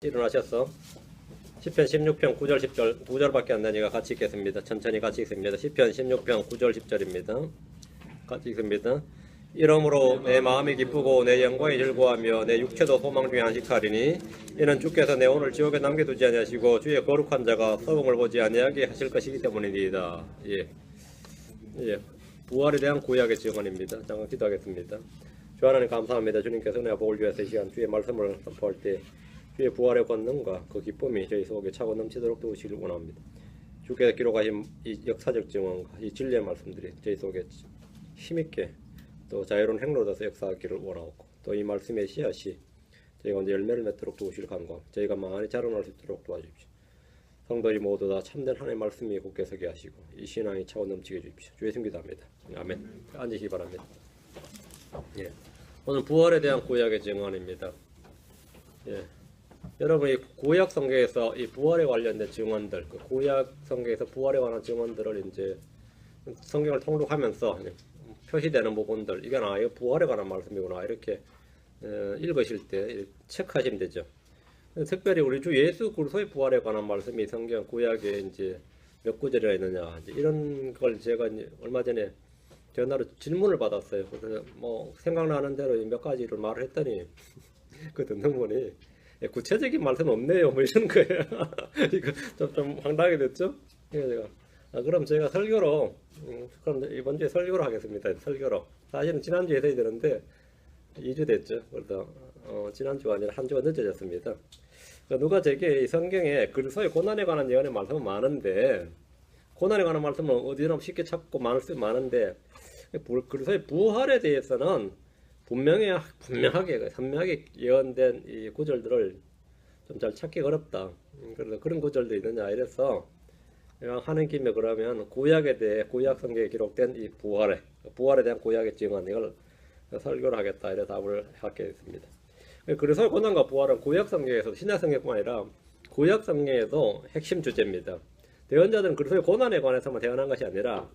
일어나셨어? 10편 16편 9절 10절 2절밖에 안 되니까 같이 읽겠습니다. 천천히 같이 읽습니다. 10편 16편 9절 10절입니다. 같이 읽습니다. 이러므로 내 마음이 기쁘고 내 영광이 즐거워하며 내 육체도 소망 중에 안식하리니 이는 주께서 내 오늘 지옥에 남겨두지 아니하시고 주의 거룩한 자가 서봉을 보지 아니하게 하실 것이기 때문이니이다. 예. 부활에 대한 구약의 증언입니다. 잠깐 기도하겠습니다. 주 하나님 감사합니다. 주님께서 은혜와 복을 주셔서 이 시간 주의 말씀을 선포할 때 주의 부활의 권능과 그 기쁨이 저희 속에 차고 넘치도록 도우시길 원합니다. 주께서 기록하신 이 역사적 증언과 이 진리의 말씀들이 저희 속에 힘있게 또 자유로운 행로로서 역사하기를 원하고 또 이 말씀의 씨앗이 저희가 언제 열매를 맺도록 도우시길 간구하고 저희가 많이 자라날 수 있도록 도와주십시오. 성도들이 모두 다 참된 하나님의 말씀이 굳게 서게 하시고 이 신앙이 차고 넘치게 해주십시오. 주의 승기도합니다. 아멘. 앉으시기 바랍니다. 예. 오늘 부활에 대한 구약의 증언입니다. 예. 여러분 이 구약 성경에서 이 부활에 관련된 증언들, 그 구약 성경에서 부활에 관한 증언들을 이제 성경을 통독하면서 표시되는 부분들, 이게 이거 부활에 관한 말씀이구나 이렇게 읽으실 때 체크하시면 되죠. 특별히 우리 주 예수 그리스도의 부활에 관한 말씀이 성경 구약에 이제 몇 구절이나 있느냐 이런 걸 제가 이제 얼마 전에 전화로 질문을 받았어요. 그래서 뭐 생각나는 대로 몇 가지를 말을 했더니 그 듣는 분이 구체적인 말씀은 없네요. 뭐 이런 거예요. 이거 좀 황당하게 됐죠? 그래서 제가 그럼 제가 설교로 그럼 이번 주에 설교로 하겠습니다. 설교로. 사실은 지난주에 해야 되는데 2주 됐죠. 그래서 지난주가 아니라 한 주가 늦어졌습니다. 누가 제게 이 성경에 그리스도의 고난에 관한 예언의 말씀은 많은데 고난에 관한 말씀은 어디나 쉽게 찾고 많은데 그리스도의 부활에 대해서는 분명하게 선명하게 예언된 이 구절들을 좀 잘 찾기 어렵다. 그래서 그런 구절도 있느냐 이래서 하는 김에 그러면 구약에 대해 구약 성경에 기록된 이 부활에 대한 구약의 증언 이걸 설교를 하겠다 이래 답을 하게 됐습니다. 그래서 고난과 부활은 구약 성경에서 신약 성경뿐만 아니라 구약 성경에도 핵심 주제입니다. 대언자들은 그리스도의 고난에 관해서만 대언한 것이 아니라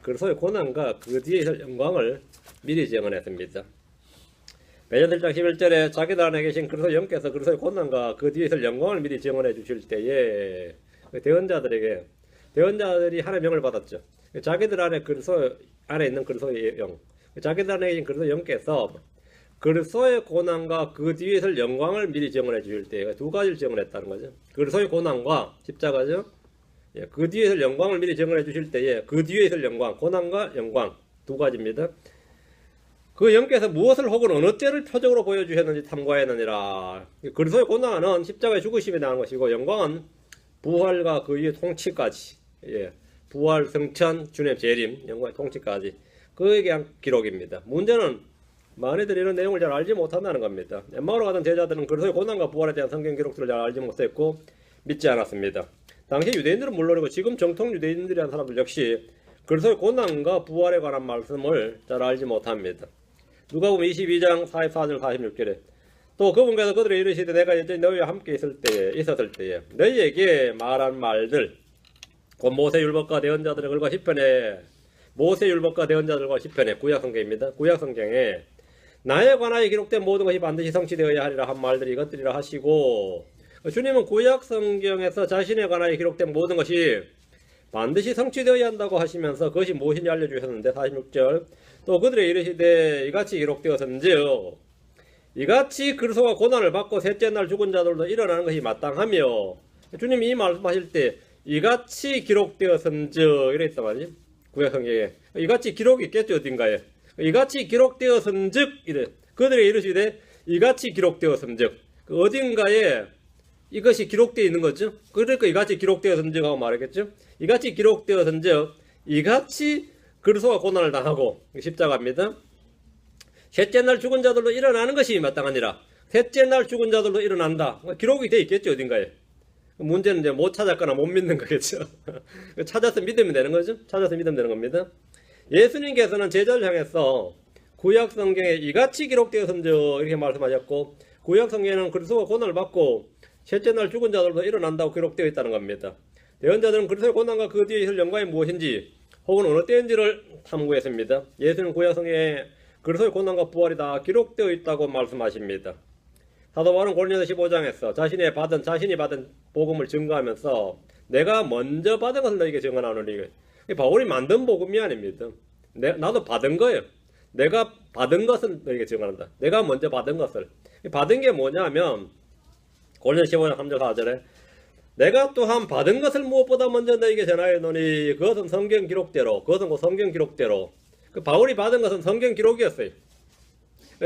그리스도의 고난과 그 뒤에 있을 영광을 미리 증언했습니다. 베드로 1장 11절에 자기들 안에 계신 그리스도 영께서 그리스도의 고난과 그 뒤에 있을 영광을 미리 증언해 주실 때에 대언자들이 하나님의 영을 받았죠. 자기들 안에 그리스도 안에 있는 그리스도의 영, 자기들 안에 계신 그리스도 영께서 그리스도의 고난과 그 뒤에 있을 영광을 미리 증언해 주실 때 두 가지를 증언했다는 거죠. 그리스도의 고난과 십자가죠. 그 뒤에 있을 영광을 미리 증언해 주실 때에 그 뒤에 있을 영광, 고난과 영광 두 가지입니다. 그 영께서 무엇을 혹은 어느 때를 표적으로 보여주셨는지 탐구하였느니라. 그리스도의 고난은 십자가의 죽으심에 대한 것이고 영광은 부활과 그 이후의 통치까지, 부활, 성천, 주님의 재림, 영광의 통치까지 그에 대한 기록입니다. 문제는 많이들 이런 내용을 잘 알지 못한다는 겁니다. 엠마오로 가던 제자들은 그리스도의 고난과 부활에 대한 성경 기록들을 잘 알지 못했고 믿지 않았습니다. 당시 유대인들은 물론이고 지금 정통 유대인들이라는 사람들 역시 그리스도의 고난과 부활에 관한 말씀을 잘 알지 못합니다. 누가복음 22장 44절 46절에 또 그분께서 그들에게 이르시되 내가 여전히 너희와 함께 있었을 때에 너희에게 말한 말들 곧 모세율법과 대언자들의 글과 시편에 모세율법과 대언자들과 시편에 구약성경입니다. 구약성경에 나에 관하여 기록된 모든 것이 반드시 성취되어야 하리라 한 말들이 이것들이라 하시고 주님은 구약성경에서 자신에 관하여 기록된 모든 것이 반드시 성취되어야 한다고 하시면서 그것이 무엇인지 알려주셨는데 46절 또 그들의 이르시되 이같이 기록되었은즉 이같이 그리스도가 고난을 받고 셋째 날 죽은 자들도 일어나는 것이 마땅하며 주님이 이 말씀하실 때 이같이 기록되었은즉 이래 있단 말이지 구약성경에 이같이 기록이 있겠죠 어딘가에 이같이 기록되었은즉 이래 그들의 이르시되 이같이 기록되었은즉 어딘가에 이것이 기록되어 있는 거죠. 그러니까 이같이 기록되었은즉 하고 말했겠죠. 이같이 기록되었은즉 이같이 그리스도가 고난을 당하고 십자가입니다. 셋째 날 죽은 자들도 일어나는 것이 마땅하니라. 셋째 날 죽은 자들도 일어난다. 기록이 되어 있겠죠 어딘가에. 문제는 이제 못 찾았거나 못 믿는 거겠죠. 찾아서 믿으면 되는 거죠. 찾아서 믿으면 되는 겁니다. 예수님께서는 제자를 향해서 구약 성경에 이같이 기록되었은즉 이렇게 말씀하셨고 구약 성경에는 그리스도가 고난을 받고 셋째 날 죽은 자들도 일어난다고 기록되어 있다는 겁니다. 대언자들은 그리스도의 고난과 그 뒤에 있을 영광이 무엇인지 혹은 어느 때인지를 탐구했습니다. 예수는 구약 성경에 그리스도의 고난과 부활이 다 기록되어 있다고 말씀하십니다. 사도 바울은 고린도서 15장에서 자신이 받은 복음을 증거하면서 내가 먼저 받은 것을 너에게 증언하노니, 바울이 만든 복음이 아닙니다. 나도 받은 거예요. 내가 받은 것을 너에게 증언한다. 내가 먼저 받은 것을. 받은 게 뭐냐면 고린도서 15장 3절 4절에 내가 또한 받은 것을 무엇보다 먼저 너에게 전하였노니 그것은 성경 기록대로, 그것은 그 성경 기록대로. 바울이 받은 것은 성경 기록이었어요.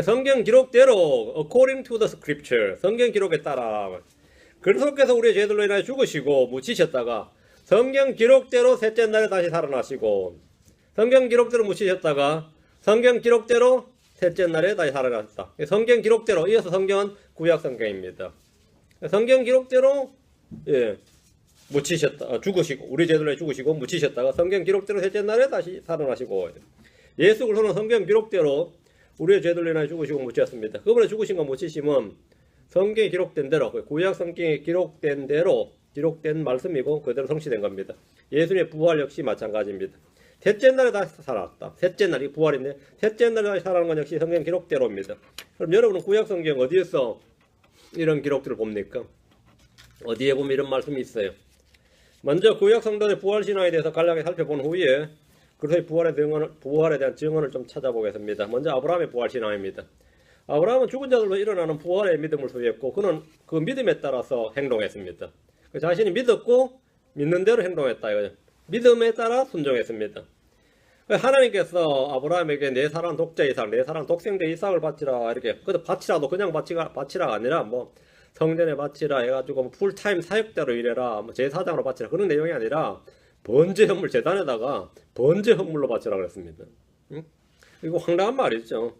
성경 기록대로 according to the scripture, 성경 기록에 따라 그리스도께서 우리의 죄들로 인하여 죽으시고 묻히셨다가 성경 기록대로 셋째 날에 다시 살아나시고, 성경 기록대로 묻히셨다가 성경 기록대로 셋째 날에 다시 살아나셨다. 성경 기록대로, 이어서 성경은 구약 성경입니다. 성경 기록대로 묻히셨다, 죽으시고 우리 죄들로 죽으시고 묻히셨다가 성경 기록대로 셋째 날에 다시 살아나시고, 예수 그리스도는 성경 기록대로 우리의 죄들로 인하여 죽으시고 묻히셨습니다. 그분의 죽으신 거 묻히심은 성경에 기록된 대로, 구약 성경에 기록된 대로 기록된 말씀이고 그대로 성취된 겁니다. 예수님의 부활 역시 마찬가지입니다. 셋째 날에 다시 살아났다. 셋째 날이 부활인데 셋째 날에 다시 살아나는 건 역시 성경 기록대로입니다. 그럼 여러분은 구약 성경 어디에서 이런 기록들을 봅니까? 어디에 보면 이런 말씀이 있어요. 먼저 구약 성도의 부활 신앙에 대해서 간략하게 살펴본 후에 그래서 부활에 대한 증언을 좀 찾아보겠습니다. 먼저 아브라함의 부활 신앙입니다. 아브라함은 죽은 자들로 일어나는 부활의 믿음을 소유했고 그는 그 믿음에 따라서 행동했습니다. 자신이 믿었고 믿는 대로 행동했다. 믿음에 따라 순종했습니다. 하나님께서 아브라함에게 내 사랑 독자 이삭, 내 사랑 독생자 이삭을 바치라, 이렇게. 그래도 바치라도 그냥 바치라가 아니라 뭐 성전에 바치라 해가지고 풀타임 사역대로 일해라, 뭐 제사장으로 바치라, 그런 내용이 아니라 번제 헌물, 제단에다가 번제 헌물로 바치라 그랬습니다. 이거 황당한 말이죠.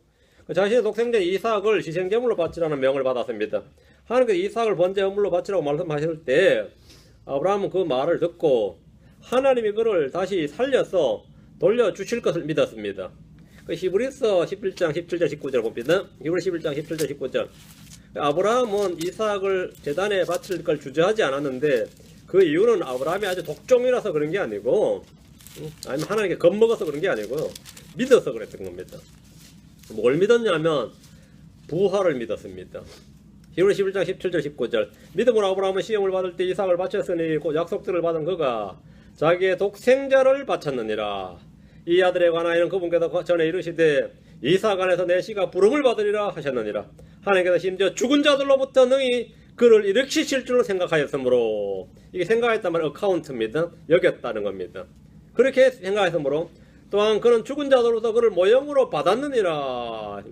자신의 독생자 이삭을 희생제물로 바치라는 명을 받았습니다. 하나님께서 이삭을 번제 헌물로 바치라고 말씀하실 때 아브라함은 그 말을 듣고 하나님이 그를 다시 살려서 돌려주실 것을 믿었습니다. 히브리서 11장 17절 19절 봅니다. 히브리 11장 17절 19절. 아브라함은 이삭을 제단에 바칠 걸 주저하지 않았는데 그 이유는 아브라함이 아주 독종이라서 그런 게 아니고, 아니면 하나님께 겁먹어서 그런 게 아니고 믿어서 그랬던 겁니다. 뭘 믿었냐면 부활을 믿었습니다. 히브리 11장 17절 19절. 믿음으로 아브라함은 시험을 받을 때 이삭을 바쳤으니 곧 약속들을 받은 그가 자기의 독생자를 바쳤느니라. 이 아들에 관하여는 그분께서 전에 이르시되 이삭 안에서 내 씨가 부름을 받으리라 하셨느니라. 하나님께서 심지어 죽은 자들로부터 능히 그를 일으키실 줄로 생각하였으므로, 이게 생각했단 말은 어카운트입니다. 여겼다는 겁니다. 그렇게 생각했으므로 또한 그는 죽은 자들로부터 그를 모형으로 받았느니라.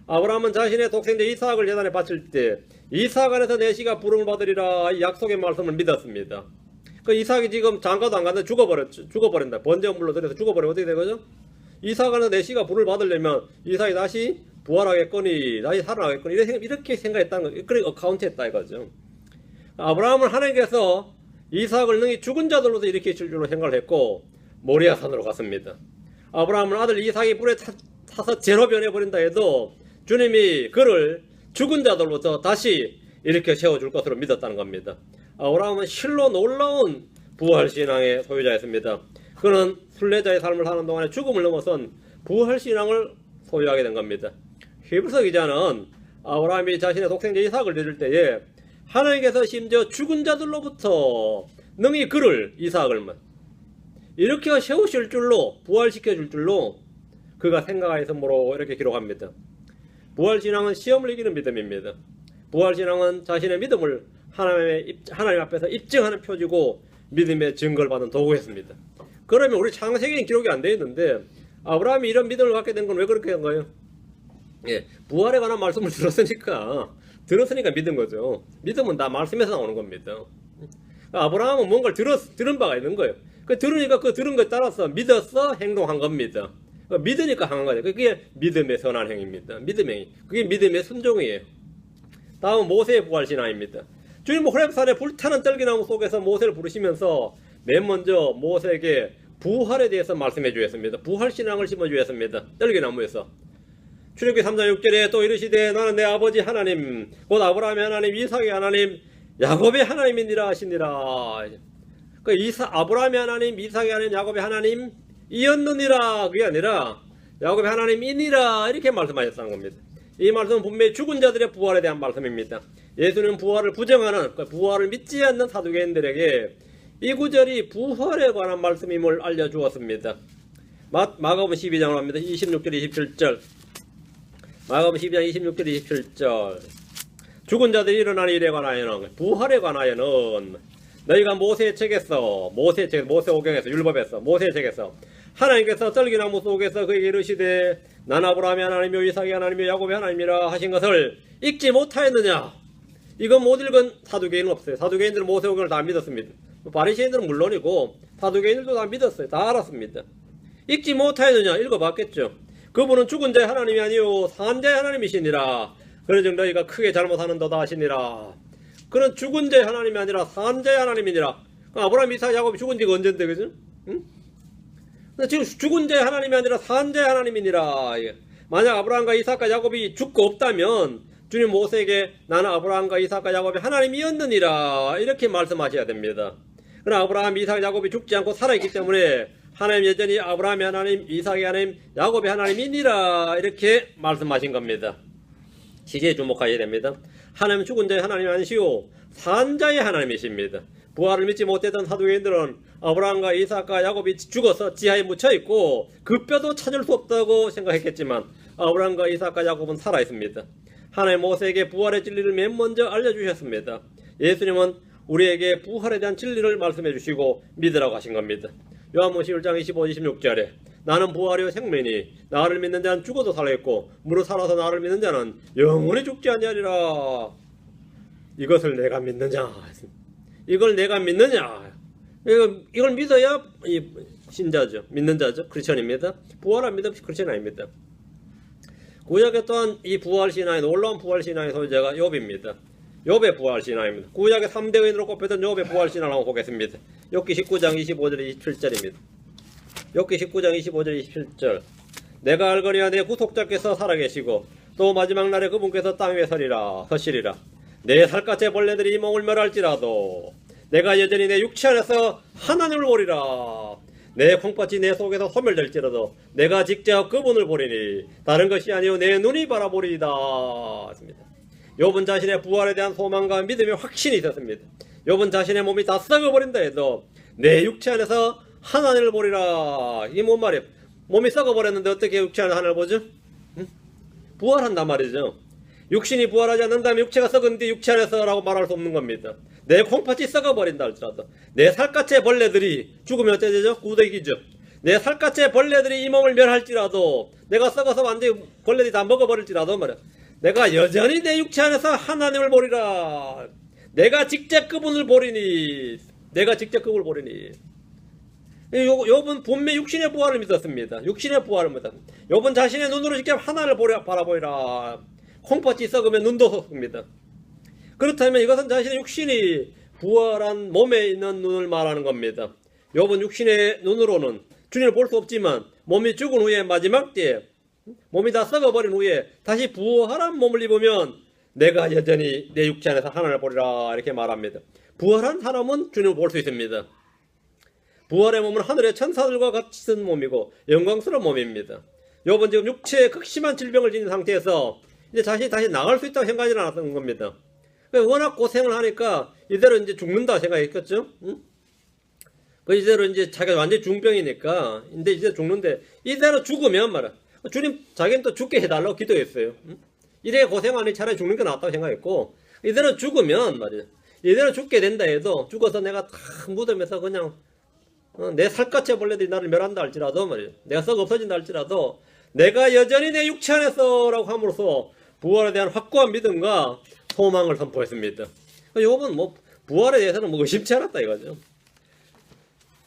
아브라함은 자신의 독생자 이삭을 제단에 바칠 때 이삭 안에서 내 씨가 부름을 받으리라, 이 약속의 말씀을 믿었습니다. 그 이삭이 지금 장가도 안 갔는데 죽어버린다. 번제 헌물로 들여서 죽어버리면 어떻게 되거죠? 이삭 안에서 내 씨가 부름을 받으려면 이삭이 다시 부활하겠거니, 다시 살아나겠거니, 이렇게 생각했다는 거, 그렇게 어카운트했다 이거죠. 아브라함은 하나님께서 이삭을 능히 죽은 자들로서 일으키실 줄로 생각을 했고 모리아산으로 갔습니다. 아브라함은 아들 이삭이 불에 타서 재로 변해버린다 해도 주님이 그를 죽은 자들로부터 다시 일으켜 세워줄 것으로 믿었다는 겁니다. 아브라함은 실로 놀라운 부활신앙의 소유자였습니다. 그는 순례자의 삶을 사는 동안에 죽음을 넘어선 부활신앙을 소유하게 된 겁니다. 히브리서 기자는 아브라함이 자신의 독생자 이삭을 드릴 때에 하나님께서 심지어 죽은 자들로부터 능히 그를, 이삭을 일으켜 세우실 줄로, 부활시켜 줄 줄로 그가 생각하였으므로 이렇게 기록합니다. 부활신앙은 시험을 이기는 믿음입니다. 부활신앙은 자신의 믿음을 하나님 앞에서 입증하는 표지고 믿음의 증거를 받은 도구였습니다. 그러면 우리 창세기는 기록이 안 되어 있는데 아브라함이 이런 믿음을 갖게 된 건 왜 그렇게 한 거예요? 부활에 관한 말씀을 들었으니까 믿은 거죠. 믿음은 다 말씀에서 나오는 겁니다. 아브라함은 뭔가를 들은 바가 있는 거예요. 들으니까 그 들은 것에 따라서 믿어서 행동한 겁니다. 믿으니까 행한 거죠. 그게 믿음의 선한 행위입니다. 믿음의 행위. 그게 믿음의 순종이에요. 다음은 모세의 부활신앙입니다. 주님은 호렙산에 불타는 떨기나무 속에서 모세를 부르시면서 맨 먼저 모세에게 부활에 대해서 말씀해 주셨습니다. 부활신앙을 심어 주셨습니다. 떨기나무에서. 출애굽기 3장 6절에 또 이르시되 나는 내 아버지 하나님 곧 아브라함의 하나님 이삭의 하나님 야곱의 하나님이니라 하시니라. 아브라함의 하나님 이삭의 하나님 야곱의 하나님 이었느니라, 그게 아니라 야곱의 하나님이니라 이렇게 말씀하셨다는 겁니다. 이 말씀은 분명히 죽은 자들의 부활에 대한 말씀입니다. 예수님은 부활을 부정하는, 부활을 믿지 않는 사두개인들에게 이 구절이 부활에 관한 말씀임을 알려주었습니다. 마가복음 12장으로 합니다. 26절 27절. 마가복음 12장 26절 27절. 죽은 자들이 일어나는 일에 관하여는, 부활에 관하여는 너희가 모세의 책에서, 모세오경에서, 율법에서, 모세의 책에서 하나님께서 떨기나무 속에서 그에게 이르시되 난 아브라함의 하나님이요 이삭의 하나님이요 야곱의 하나님이라 하신 것을 읽지 못하였느냐. 이건 못 읽은 사두개인은 없어요. 사두개인들은 모세오경을 다 믿었습니다. 바리새인들은 물론이고 사두개인들도 다 믿었어요. 다 알았습니다. 읽지 못하였느냐. 읽어봤겠죠. 그분은 죽은 자의 하나님이 아니요 산 자의 하나님이시니라. 그러즉 너희가 크게 잘못하는도다 하시니라. 그는 죽은 자의 하나님이 아니라 산 자의 하나님이니라. 아브라함, 이삭, 야곱이 죽은 지가 언젠데, 그죠? 응? 근데 지금 죽은 자의 하나님이 아니라 산 자의 하나님이니라. 만약 아브라함과 이삭과 야곱이 죽고 없다면 주님 모세에게 나는 아브라함과 이삭과 야곱의 하나님이었느니라 이렇게 말씀하셔야 됩니다. 그러나 아브라함, 이삭, 야곱이 죽지 않고 살아있기 때문에 하나님 여전히 아브라함의 하나님, 이삭의 하나님, 야곱의 하나님이니라 이렇게 말씀하신 겁니다. 시제에 주목하셔야 됩니다. 하나님은 죽은 자의 하나님이 아니시오 산 자의 하나님이십니다. 부활을 믿지 못했던 사두개인들은 아브라함과 이삭과 야곱이 죽어서 지하에 묻혀있고 그 뼈도 찾을 수 없다고 생각했겠지만 아브라함과 이삭과 야곱은 살아있습니다. 하나님 모세에게 부활의 진리를 맨 먼저 알려주셨습니다. 예수님은 우리에게 부활에 대한 진리를 말씀해 주시고 믿으라고 하신 겁니다. 요한복음 11장 25, 26절에 나는 부활이요 생명이니 나를 믿는 자는 죽어도 살겠고 무릇 살아서 나를 믿는 자는 영원히 죽지 아니하리라. 이것을 내가 믿느냐? 이걸 내가 믿느냐? 이걸 믿어야 신자죠. 믿는 자죠. 크리스천입니다. 부활 안 믿으면 크리스천 아닙니다. 구약에 또한 이 부활신앙의 놀라운 부활신앙의 소유자가 욥입니다. 욥의 부활신앙입니다. 구약의 3대 의인으로 꼽혔던 욥의 부활신앙을 한번 보겠습니다. 욥기 19장 25절 27절입니다. 욥기 19장 25절 27절. 내가 알거니와 내 구속자께서 살아계시고 또 마지막 날에 그분께서 땅 위에 서시리라. 내 살갗의 벌레들이 이 몸을 멸할지라도 내가 여전히 내 육체 안에서 하나님을 보리라. 내 콩팥이 내 속에서 소멸될지라도 내가 직접 그분을 보리니 다른 것이 아니요 내 눈이 바라보리이다. 욥은 자신의 부활에 대한 소망과 믿음의 확신이 있었습니다. 욥은 자신의 몸이 다 썩어버린다 해도 내 육체 안에서 하나님을 보리라. 이게 뭔 말이에요? 몸이 썩어버렸는데 어떻게 육체 안에서 하나님을 보죠? 응? 부활한단 말이죠. 육신이 부활하지 않는다면 육체가 썩은데 육체 안에서 라고 말할 수 없는 겁니다. 내 콩팥이 썩어버린다 할지라도 내 살갗의 벌레들이 죽으면 어떻게 되죠? 구더기죠. 내 살갗의 벌레들이 이 몸을 멸할지라도 내가 썩어서 완전히 벌레들이 다 먹어버릴지라도 말이야. 내가 여전히 내 육체 안에서 하나님을 보리라. 내가 직접 그분을 보리니. 욥은 분명히 육신의 부활을 믿었습니다. 육신의 부활을 믿었습니다. 욥은 자신의 눈으로 직접 하나님을 바라보리라. 콩팥이 썩으면 눈도 썩습니다. 그렇다면 이것은 자신의 육신이 부활한 몸에 있는 눈을 말하는 겁니다. 욥은 육신의 눈으로는 주님을 볼 수 없지만 몸이 죽은 후에 마지막 때에 몸이 다 썩어버린 후에 다시 부활한 몸을 입으면 내가 여전히 내 육체 안에서 하나님을 보리라 이렇게 말합니다. 부활한 사람은 주님을 볼 수 있습니다. 부활의 몸은 하늘의 천사들과 같은 몸이고 영광스러운 몸입니다. 욥은 지금 육체에 극심한 질병을 지닌 상태에서 이제 자신이 다시 나갈 수 있다고 생각하지 않았던 겁니다. 워낙 고생을 하니까 이대로 이제 죽는다 생각했겠죠? 응? 이대로 이제 자기가 완전히 중병이니까 근데 이제 죽는데 이대로 죽으면 말이야. 주님 자기는 또 죽게 해달라고 기도했어요. 응? 이래 고생하니 차라리 죽는 게 낫다고 생각했고 이대로 죽으면 말이야. 이대로 죽게 된다 해도 죽어서 내가 다 무덤에서 그냥 내 살갗의 벌레들이 나를 멸한다 할지라도 말이야. 내가 썩어 없어진다 할지라도 내가 여전히 내 육체 안에서 라고 함으로써 부활에 대한 확고한 믿음과 소망을 선포했습니다. 욥은 부활에 대해서는 의심치 않았다 이거죠.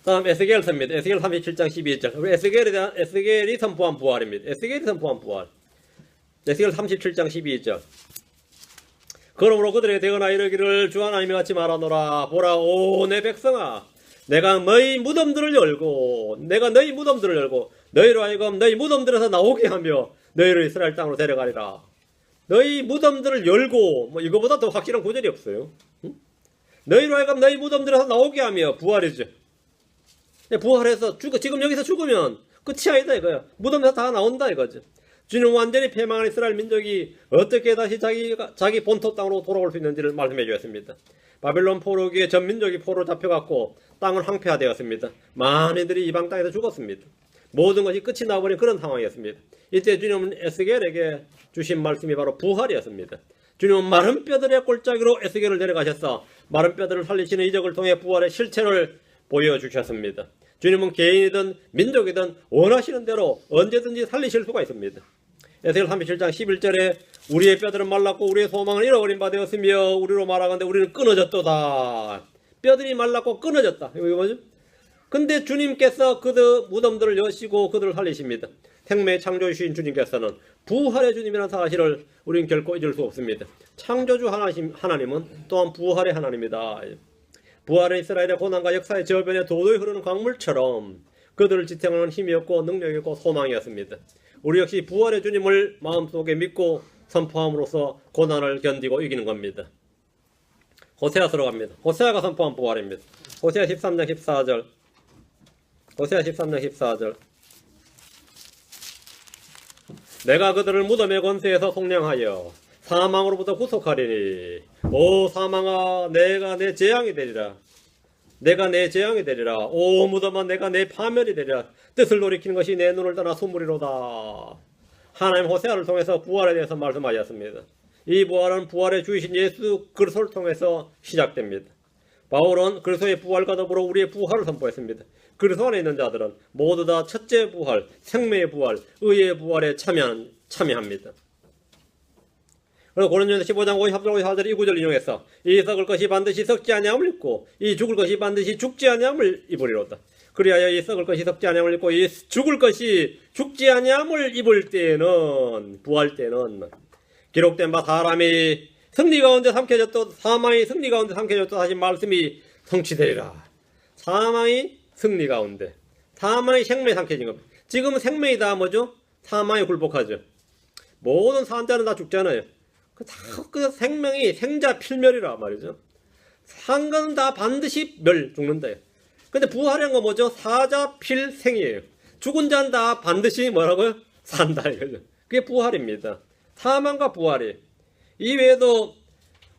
다음 에스겔서입니다. 에스겔 37장 12절. 에스겔이 선포한 부활입니다. 에스겔이 선포한 부활. 에스겔 37장 12절. 그러므로 그들에게 되거나 이르기를 주 하나님이 같이 말하노라. 보라 오 내 백성아 내가 너희 무덤들을 열고 너희로 하여금 너희 무덤들에서 나오게 하며 너희를 이스라엘 땅으로 데려가리라. 너희 무덤들을 열고 이거보다 더 확실한 구절이 없어요. 응? 너희로 하여금 너희 무덤들에서 나오게 하며 부활이죠. 부활해서 지금 여기서 죽으면 끝이 아니다 이거야. 무덤에서 다 나온다 이거죠. 주님은 완전히 패망한 이스라엘 민족이 어떻게 다시 자기 본토 땅으로 돌아올 수 있는지를 말씀해 주셨습니다. 바빌론 포로기에 전 민족이 포로 잡혀갔고 땅은 황폐화되었습니다. 많은 이들이 이방 땅에서 죽었습니다. 모든 것이 끝이 나버린 그런 상황이었습니다. 이때 주님은 에스겔에게 주신 말씀이 바로 부활이었습니다. 주님은 마른 뼈들의 골짜기로 에스겔을 데려가셔서 마른 뼈들을 살리시는 이적을 통해 부활의 실체를 보여주셨습니다. 주님은 개인이든 민족이든 원하시는 대로 언제든지 살리실 수가 있습니다. 에스겔 37장 11절에 우리의 뼈들은 말랐고 우리의 소망은 잃어버린 바 되었으며 우리로 말하건대 우리는 끊어졌도다. 뼈들이 말랐고 끊어졌다. 이거 뭐죠? 근데 주님께서 그들 무덤들을 여시고 그들을 살리십니다. 생명의 창조주신 주님께서는 부활의 주님이라는 사실을 우리는 결코 잊을 수 없습니다. 창조주 하나님은 또한 부활의 하나님이다. 부활은 이스라엘의 고난과 역사의 저변에 도도히 흐르는 강물처럼 그들을 지탱하는 힘이었고 능력이었고 소망이었습니다. 우리 역시 부활의 주님을 마음속에 믿고 선포함으로써 고난을 견디고 이기는 겁니다. 호세아서로 갑니다. 호세아가 선포한 부활입니다. 호세아 13장 14절. 호세아 13장 14절. 내가 그들을 무덤의 권세에서 속량하여 사망으로부터 구속하리니 오 사망아 내가 내 재앙이 되리라. 내가 내 재앙이 되리라. 오 무덤아 내가 내 파멸이 되리라. 뜻을 돌이키는 것이 내 눈을 떠나 소물이로다. 하나님 호세아를 통해서 부활에 대해서 말씀하셨습니다. 이 부활은 부활의 주이신 예수 그리스도를 통해서 시작됩니다. 바울은 그리스도의 부활과 더불어 우리의 부활을 선포했습니다. 그리스도 안에 있는 자들은 모두 다 첫째 부활, 생명의 부활, 의의 부활에 참여합니다. 그리고 고린도전서 15장 54절 이 구절 인용해서 이 썩을 것이 반드시 썩지 아니함을 입고 이 죽을 것이 반드시 죽지 아니함을 입으리로다. 그리하여 이 썩을 것이 썩지 아니함을 입고 이 죽을 것이 죽지 아니함을 입을 때에는 부활 때는 기록된 바 사람이 승리 가운데 삼켜졌도 사망이 승리 가운데 삼켜졌도 하신 말씀이 성취되리라. 사망이 승리 가운데 사망이 생명이 삼켜진 겁니다. 지금은 생명이 다 뭐죠? 사망에 굴복하죠. 모든 산자는 다 죽잖아요. 그 생명이 생자 필멸이라 말이죠. 산 건 다 반드시 죽는다. 근데 부활이란 건 뭐죠? 사자 필생이에요. 죽은 자는 다 반드시 뭐라고요? 산다 이거죠. 그게 부활입니다. 사망과 부활이. 이외에도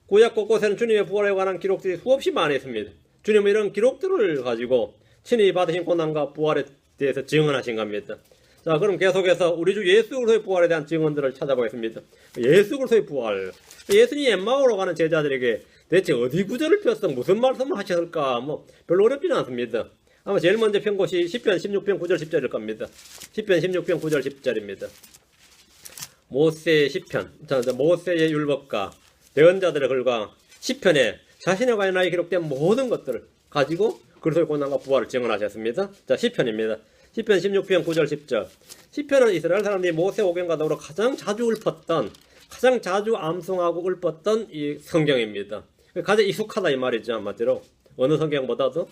구약 곳곳에는 주님의 부활에 관한 기록들이 수없이 많이 있습니다. 주님은 이런 기록들을 가지고 친히 받으신 고난과 부활에 대해서 증언하신 겁니다. 자, 그럼 계속해서 우리 주 예수 그리스도의 부활에 대한 증언들을 찾아보겠습니다. 예수 그리스도의 부활. 예수님이 엠마오로 가는 제자들에게 대체 어디 구절을 펴서 무슨 말씀을 하셨을까? 뭐 별로 어렵지는 않습니다. 아마 제일 먼저 편 곳이 시편 16편 9절 10절일 겁니다. 시편 16편 9절 10절입니다. 모세의 시편, 모세의 율법과 대언자들의 글과 시편에 자신에 관하여 기록된 모든 것들을 가지고 그리스도의 고난과 부활을 증언하셨습니다. 자, 시편입니다. 시편 16편 9절 10절. 시편은 이스라엘 사람들이 모세 오경과 더불어 가장 자주 읊었던, 가장 자주 암송하고 읊었던 이 성경입니다. 가장 익숙하다 이 말이죠. 한마디로 어느 성경보다도.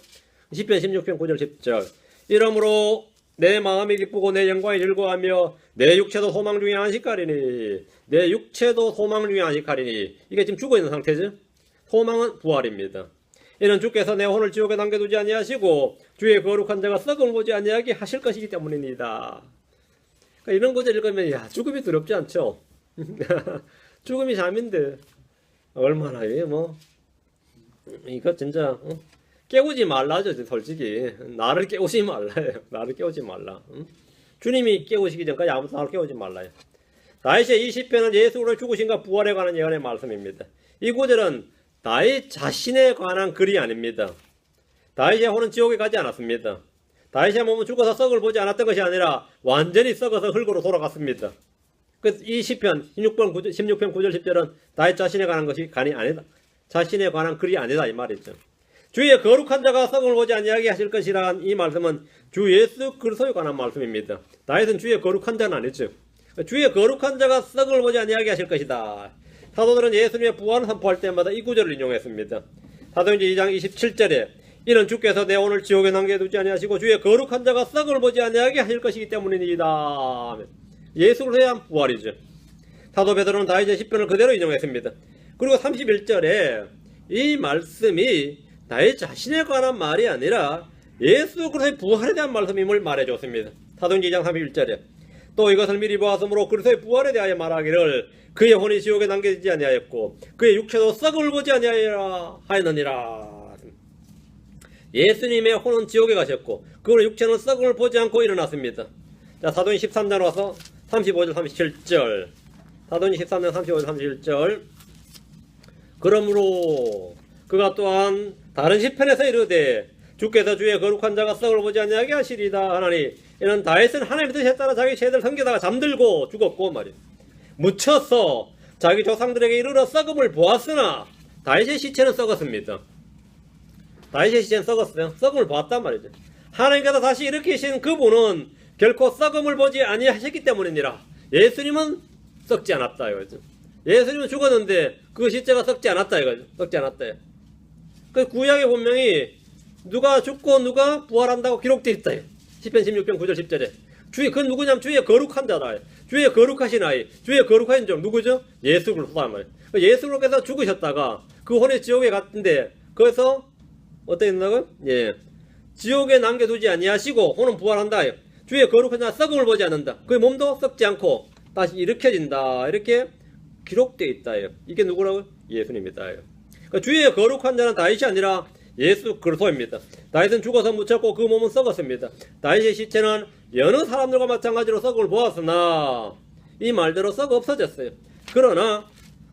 시편 16편 9절 10절. 이러므로 내 마음이 기쁘고 내 영광이 즐거워하며 내 육체도 소망 중에 안식하리니. 내 육체도 소망 중에 안식하리니. 이게 지금 죽어있는 상태죠. 소망은 부활입니다. 이는 주께서 내 혼을 지옥에 남겨두지 아니하시고 주의 거룩한 자가 썩음을 보지 아니하게 하실 것이기 때문입니다. 그러니까 이런 구절 읽으면 야 죽음이 두렵지 않죠? 죽음이 잠인데 얼마나 이거 진짜 깨우지 말라죠. 솔직히 나를 깨우지 말라요. 나를 깨우지 말라. 주님이 깨우시기 전까지 아무도 나를 깨우지 말라요. 다윗의 이 시편은 예수로 죽으신과 부활에 관한 예언의 말씀입니다. 이 구절은 다윗 자신에 관한 글이 아닙니다. 다윗의 혼은 지옥에 가지 않았습니다. 다윗의 몸은 죽어서 썩을 보지 않았던 것이 아니라 완전히 썩어서 흙으로 돌아갔습니다. 이 시편 16편 9절 10절은 다윗 자신에 관한 것이 아니다. 자신에 관한 글이 아니다 이 말이죠. 주의 거룩한 자가 썩음을 보지 아니하게 하실 것이란 이 말씀은 주 예수 그리스도에 관한 말씀입니다. 다윗은 주의 거룩한 자는 아니죠. 주의 거룩한 자가 썩음을 보지 아니하게 하실 것이다. 사도들은 예수님의 부활을 선포할 때마다 이 구절을 인용했습니다. 사도행전 2장 27절에 이는 주께서 내 혼을 지옥에 남겨두지 아니하시고 주의 거룩한 자가 썩음을 보지 아니하게 하실 것이기 때문이니이다. 예수를 해야 한 부활이죠. 사도 베드로는 다윗의 시편을 그대로 인용했습니다. 그리고 31절에 이 말씀이 다윗 자신에 관한 말이 아니라 예수 그리스도의 부활에 대한 말씀임을 말해줬습니다. 사도행전 2장 31절에 또 이것을 미리 보았으므로 그리스도의 부활에 대하여 말하기를 그의 혼이 지옥에 남겨지지 아니하였고 그의 육체도 썩음을 보지 아니하였느니라. 예수님의 혼은 지옥에 가셨고 그의 육체는 썩음을 보지 않고 일어났습니다. 자, 사도행전 13장 와서 35절 37절. 사도행전 13장 35절 37절. 그러므로 그가 또한 다른 시편에서 이르되 주께서 주의 거룩한 자가 썩을 보지 아니하게 하시리다 하나니 이는 다윗은 하나님의 뜻에 따라 자기 죄를 섬기다가 잠들고 죽었고 말이야. 묻혀서 자기 조상들에게 이르러 썩음을 보았으나 다윗의 시체는 썩었습니다. 다윗의 시체는 썩었어요. 썩음을 보았단 말이죠. 하나님께서 다시 일으키신 그분은 결코 썩음을 보지 아니하셨기 때문이니라. 예수님은 썩지 않았다 이거죠. 예수님은 죽었는데 그 시체가 썩지 않았다 이거죠. 썩지 않았다. 그 구약에 분명히 누가 죽고 누가 부활한다고 기록되어 있다. 시편 16편 9절 10절에 주의 그 누구냐면 주의 거룩한 자다. 주의 거룩하신 아이, 주의 거룩하신 종 누구죠? 예수 그리스도다 말이에요. 예수 그리스도께서 죽으셨다가 그 혼의 지옥에 갔는데 거기서 어떻게 된다고요? 예, 지옥에 남겨두지 아니하시고 혼은 부활한다. 주의 거룩한 자 썩음을 보지 않는다. 그의 몸도 썩지 않고 다시 일으켜진다. 이렇게 기록되어 있다. 이게 누구라고요? 예수님이다. 그러니까 주의 거룩한 자는 다윗이 아니라 예수 그리스도입니다. 다윗은 죽어서 묻혔고 그 몸은 썩었습니다. 다윗의 시체는 여느 사람들과 마찬가지로 썩음을 보았으나 이 말대로 썩어 없어졌어요.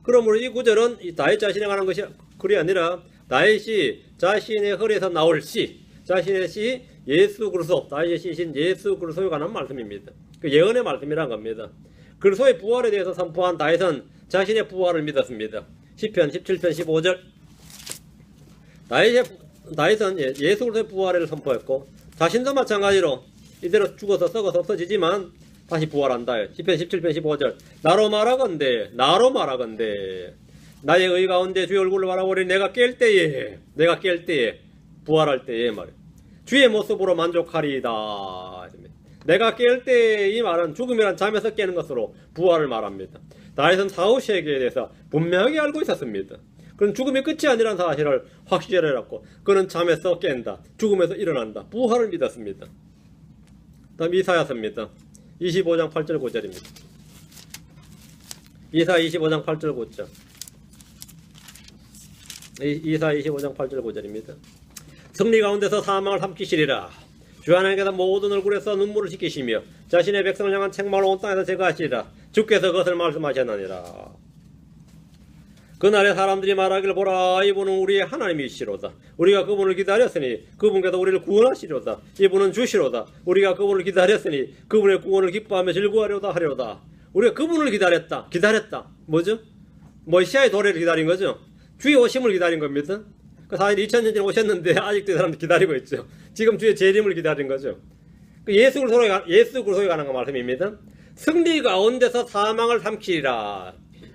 그러므로 이 구절은 이 다윗 자신에 관한 것이 글이 아니라 다윗이 자신의 허리에서 나올 시, 자신의 시 예수 그리스도, 다윗의 시신 예수 그리스도에 관한 말씀입니다. 그 예언의 말씀이란 겁니다. 그리스도의 부활에 대해서 선포한 다윗은 자신의 부활을 믿었습니다. 시편 17편 15절. 다윗은 예수 그리스도의 부활을 선포했고 자신도 마찬가지로 이대로 죽어서 썩어서 없어지지만 다시 부활한다. 시편 17편 15절. 나로 말하건대 나의 의 가운데 주의 얼굴을 바라보니 내가 깰 때에 부활할 때에 말이야. 주의 모습으로 만족하리이다. 내가 깰 때 이 말은 죽음이란 잠에서 깨는 것으로 부활을 말합니다. 다윗은 사후 세계에 대해서 분명하게 알고 있었습니다. 그는 죽음이 끝이 아니라는 사실을 확실히 알았고 그는 잠에서 깬다. 죽음에서 일어난다. 부활을 믿었습니다. 다음 이사야서입니다. 25장 8절 9절입니다. 이사야 25장 8절 9절. 이사야 25장 8절 9절입니다. 승리 가운데서 사망을 삼키시리라. 주 하나님께서 모든 얼굴에서 눈물을 씻기시며 자신의 백성을 향한 책망을 온 땅에서 제거하시리라. 주께서 그것을 말씀하셨느니라. 그날에 사람들이 말하기를 보라 이분은 우리의 하나님이시로다. 우리가 그분을 기다렸으니 그분께서 우리를 구원하시려다. 이분은 주시로다. 우리가 그분을 기다렸으니 그분의 구원을 기뻐하며 즐거워하려다 하려다. 우리가 그분을 기다렸다. 뭐죠? 메시아의 도래를 기다린 거죠. 주의 오심을 기다린 겁니다. 사실 2000년 전에 오셨는데 아직도 사람들 기다리고 있죠. 지금 주의 재림을 기다린 거죠. 예수 그리스도에 관한 말씀입니다. 승리 가운데서 사망을 삼키리라.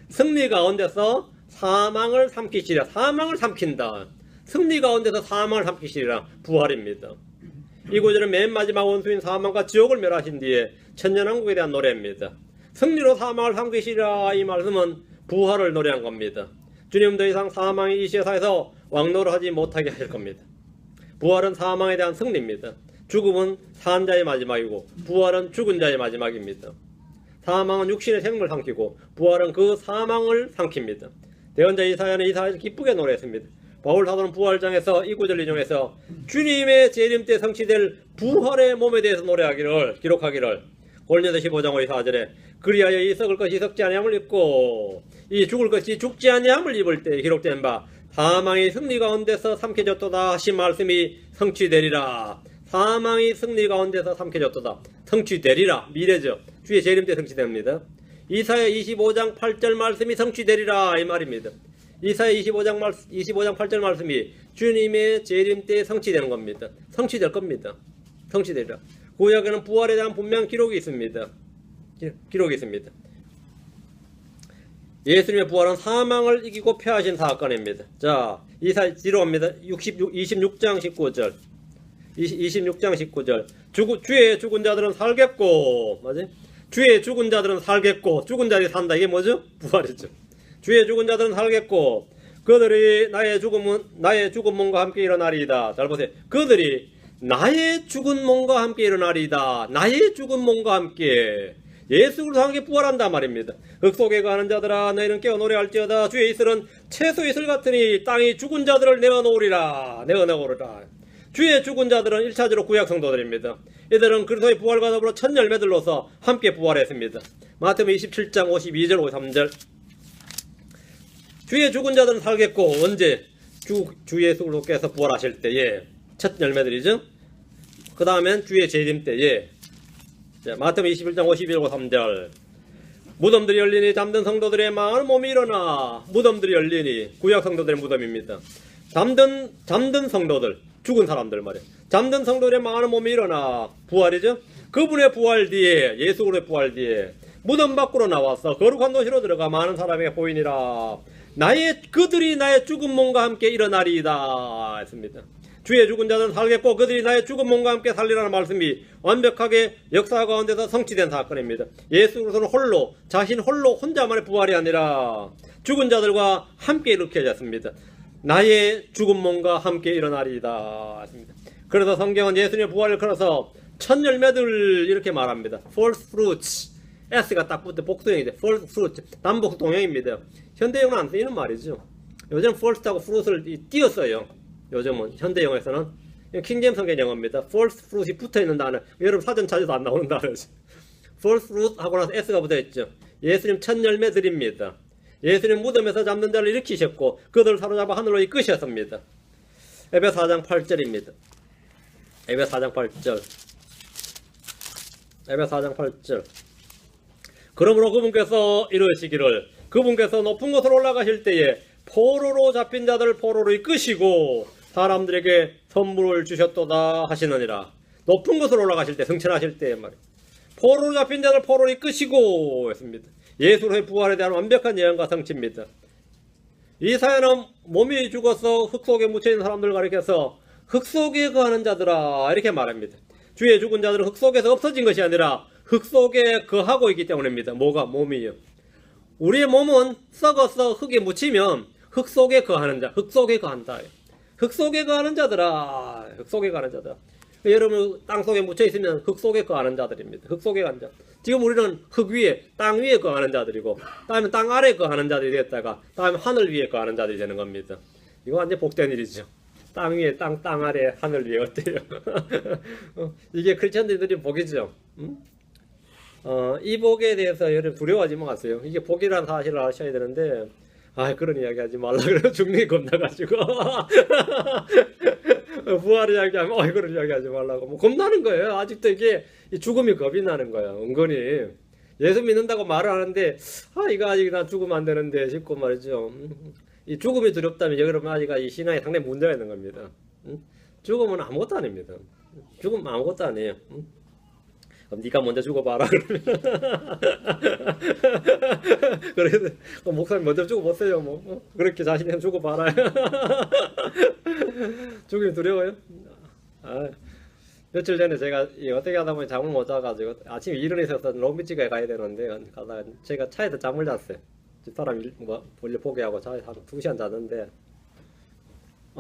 승리 가운데서 사망을 삼키시리라. 사망을 삼킨다. 승리 가운데서 사망을 삼키시리라. 부활입니다. 이 구절은 맨 마지막 원수인 사망과 지옥을 멸하신 뒤에 천년왕국에 대한 노래입니다. 승리로 사망을 삼키시리라. 이 말씀은 부활을 노래한 겁니다. 주님은 더 이상 사망이 이 세상에서 왕노를 하지 못하게 하실 겁니다. 부활은 사망에 대한 승리입니다. 죽음은 산 자의 마지막이고 부활은 죽은 자의 마지막입니다. 사망은 육신의 생명을 삼키고 부활은 그 사망을 삼킵니다. 대언자 이사야는 이사야를 기쁘게 노래했습니다. 바울 사도는 부활장에서 이 구절을 인용해서 주님의 재림 때 성취될 부활의 몸에 대해서 기록하기를 고린도서 15장 54절에 그리하여 이 썩을 것이 썩지 아니함을 입고 이 죽을 것이 죽지 아니함을 입을 때 기록된 바 사망이 승리 가운데서 삼켜졌도다 하신 말씀이 성취되리라. 사망이 승리 가운데서 삼켜졌도다. 성취되리라. 미래죠. 주의 재림 때 성취됩니다. 이사야 25장 8절 말씀이 성취되리라 이 말입니다. 이사야 25장 8절 말씀이 주님의 재림 때 성취되는 겁니다. 성취될 겁니다. 성취되리라. 구약에는 부활에 대한 분명한 기록이 있습니다. 예수님의 부활은 사망을 이기고 폐하신 사건입니다. 자, 이사야 지루합니다. 26장 19절. 26장 19절. 주의 죽은 자들은 살겠고, 맞지? 주의 죽은 자들은 살겠고, 죽은 자들이 산다. 이게 뭐죠? 부활이죠. 주의 죽은 자들은 살겠고, 그들이 나의 죽은 몸과 함께 일어나리이다. 잘 보세요. 그들이 나의 죽은 몸과 함께 일어나리이다. 나의 죽은 몸과 함께. 예수 그리스도와 함께 부활한단 말입니다. 흙 속에 거하는 자들아 너희는 깨어 노래할지어다. 주의 이슬은 채소 이슬 같으니 땅이 죽은 자들을 내어놓으리라. 주의 죽은 자들은 1차적으로 구약 성도들입니다. 이들은 그리스도의 부활과 더불어 첫 열매들로서 함께 부활했습니다. 마태복음 27장 52절 53절. 주의 죽은 자들은 살겠고 언제? 주 예수 그리스도께서 부활하실 때에 첫 열매들이죠. 그 다음엔 주의 재림 때에 마태복음 21장 51, 53절. 무덤들이 열리니 잠든 성도들의 많은 몸이 일어나. 무덤들이 열리니 구약 성도들의 무덤입니다. 잠든 성도들, 죽은 사람들 말이에요. 잠든 성도들의 많은 몸이 일어나. 부활이죠. 그분의 부활 뒤에, 예수 그리스도의 부활 뒤에 무덤 밖으로 나와서 거룩한 도시로 들어가 많은 사람에게 보이니라. 그들이 나의 죽은 몸과 함께 일어나리이다 했습니다. 주의 죽은 자들은 살겠고 그들이 나의 죽은 몸과 함께 살리라는 말씀이 완벽하게 역사 가운데서 성취된 사건입니다. 예수 그리스도는 자신 홀로 혼자만의 부활이 아니라 죽은 자들과 함께 일으켜졌습니다. 나의 죽은 몸과 함께 일어나리이다 했습니다. 그래서 성경은 예수님의 부활을 걸어서 첫 열매들 이렇게 말합니다. First fruits. S가 딱 붙어 복수형이죠. First fruits. 단복 동형입니다. 현대형은 안 쓰이는 말이죠. 요즘 first하고 fruit을 띄었어요. 요즘은 현대영어에서는 킹제임스 성경 영어입니다. First fruit이 붙어있는 단어. 여러분 사전 찾아도 안 나오는 단어죠. First fruit 하고 나서 S가 붙어있죠. 예수님 첫 열매들입니다. 예수님 무덤에서 잠든 자를 일으키셨고 그들을 사로잡아 하늘로 이끄셨습니다. 에베소 4장 8절입니다. 에베소 4장 8절. 에베소 4장 8절. 그러므로 그분께서 이르시기를 그분께서 높은 곳으로 올라가실 때에 포로로 잡힌 자들을 포로로 이끄시고 사람들에게 선물을 주셨도다 하시느니라. 높은 곳으로 올라가실 때, 승천하실 때 말이에요. 포로로 잡힌 자들 포로로 이끄시고 했습니다. 예수의 부활에 대한 완벽한 예언과 성취입니다. 이 사연은 몸이 죽어서 흙 속에 묻혀있는 사람들을 가리켜서 흙 속에 거하는 자들아 이렇게 말합니다. 주의 죽은 자들은 흙 속에서 없어진 것이 아니라 흙 속에 거하고 있기 때문입니다. 뭐가? 몸이요. 우리의 몸은 썩어서 흙에 묻히면 흙 속에 거하는 자, 흙 속에 거한다. 흙 속에 거하는 자들아, 흙 속에 거하는 자들아. 여러분 땅 속에 묻혀 있으면 흙 속에 거하는 자들입니다. 흙 속에 거하는 자. 지금 우리는 흙 위에, 땅 위에 거하는 자들이고, 다음에 땅 아래에 거하는 자들이 됐다가, 다음에 하늘 위에 거하는 자들이 되는 겁니다. 이거 완전 복된 일이죠. 땅 위에, 땅 아래, 하늘 위에 어때요? 이게 크리스천들이 복이죠. 이 복에 대해서 여러분 두려워하지 마세요. 이게 복이라는 사실을 아셔야 되는데, 그런 이야기 하지 말라 그래서 죽는 게 겁나가지고 부활 이야기하면 그런 이야기 하지 말라고 뭐 겁나는 거예요. 아직도 이게 죽음이 겁이 나는 거예요. 은근히 예수 믿는다고 말을 하는데 이거 아직 나 죽으면 안 되는데 싶고 말이죠. 이 죽음이 두렵다면 여러분 아직 이 신앙에 상당히 문제가 있는 겁니다. 죽음은 아무것도 아닙니다. 죽음은 아무것도 아니에요. 그럼 네가 먼저 죽어봐라 그러면 그래서 목사님 먼저 죽어보세요 뭐 그렇게 자신이 죽어봐라. 죽음이 두려워요? 며칠 전에 제가 어떻게 하다 보니 잠을 못 자가지고 아침에 일을 있어서 롱비치에 가야 되는데 가다가 제가 차에서 잠을 잤어요. 집사람 볼일 포기하고 차에 한 2시간 잤는데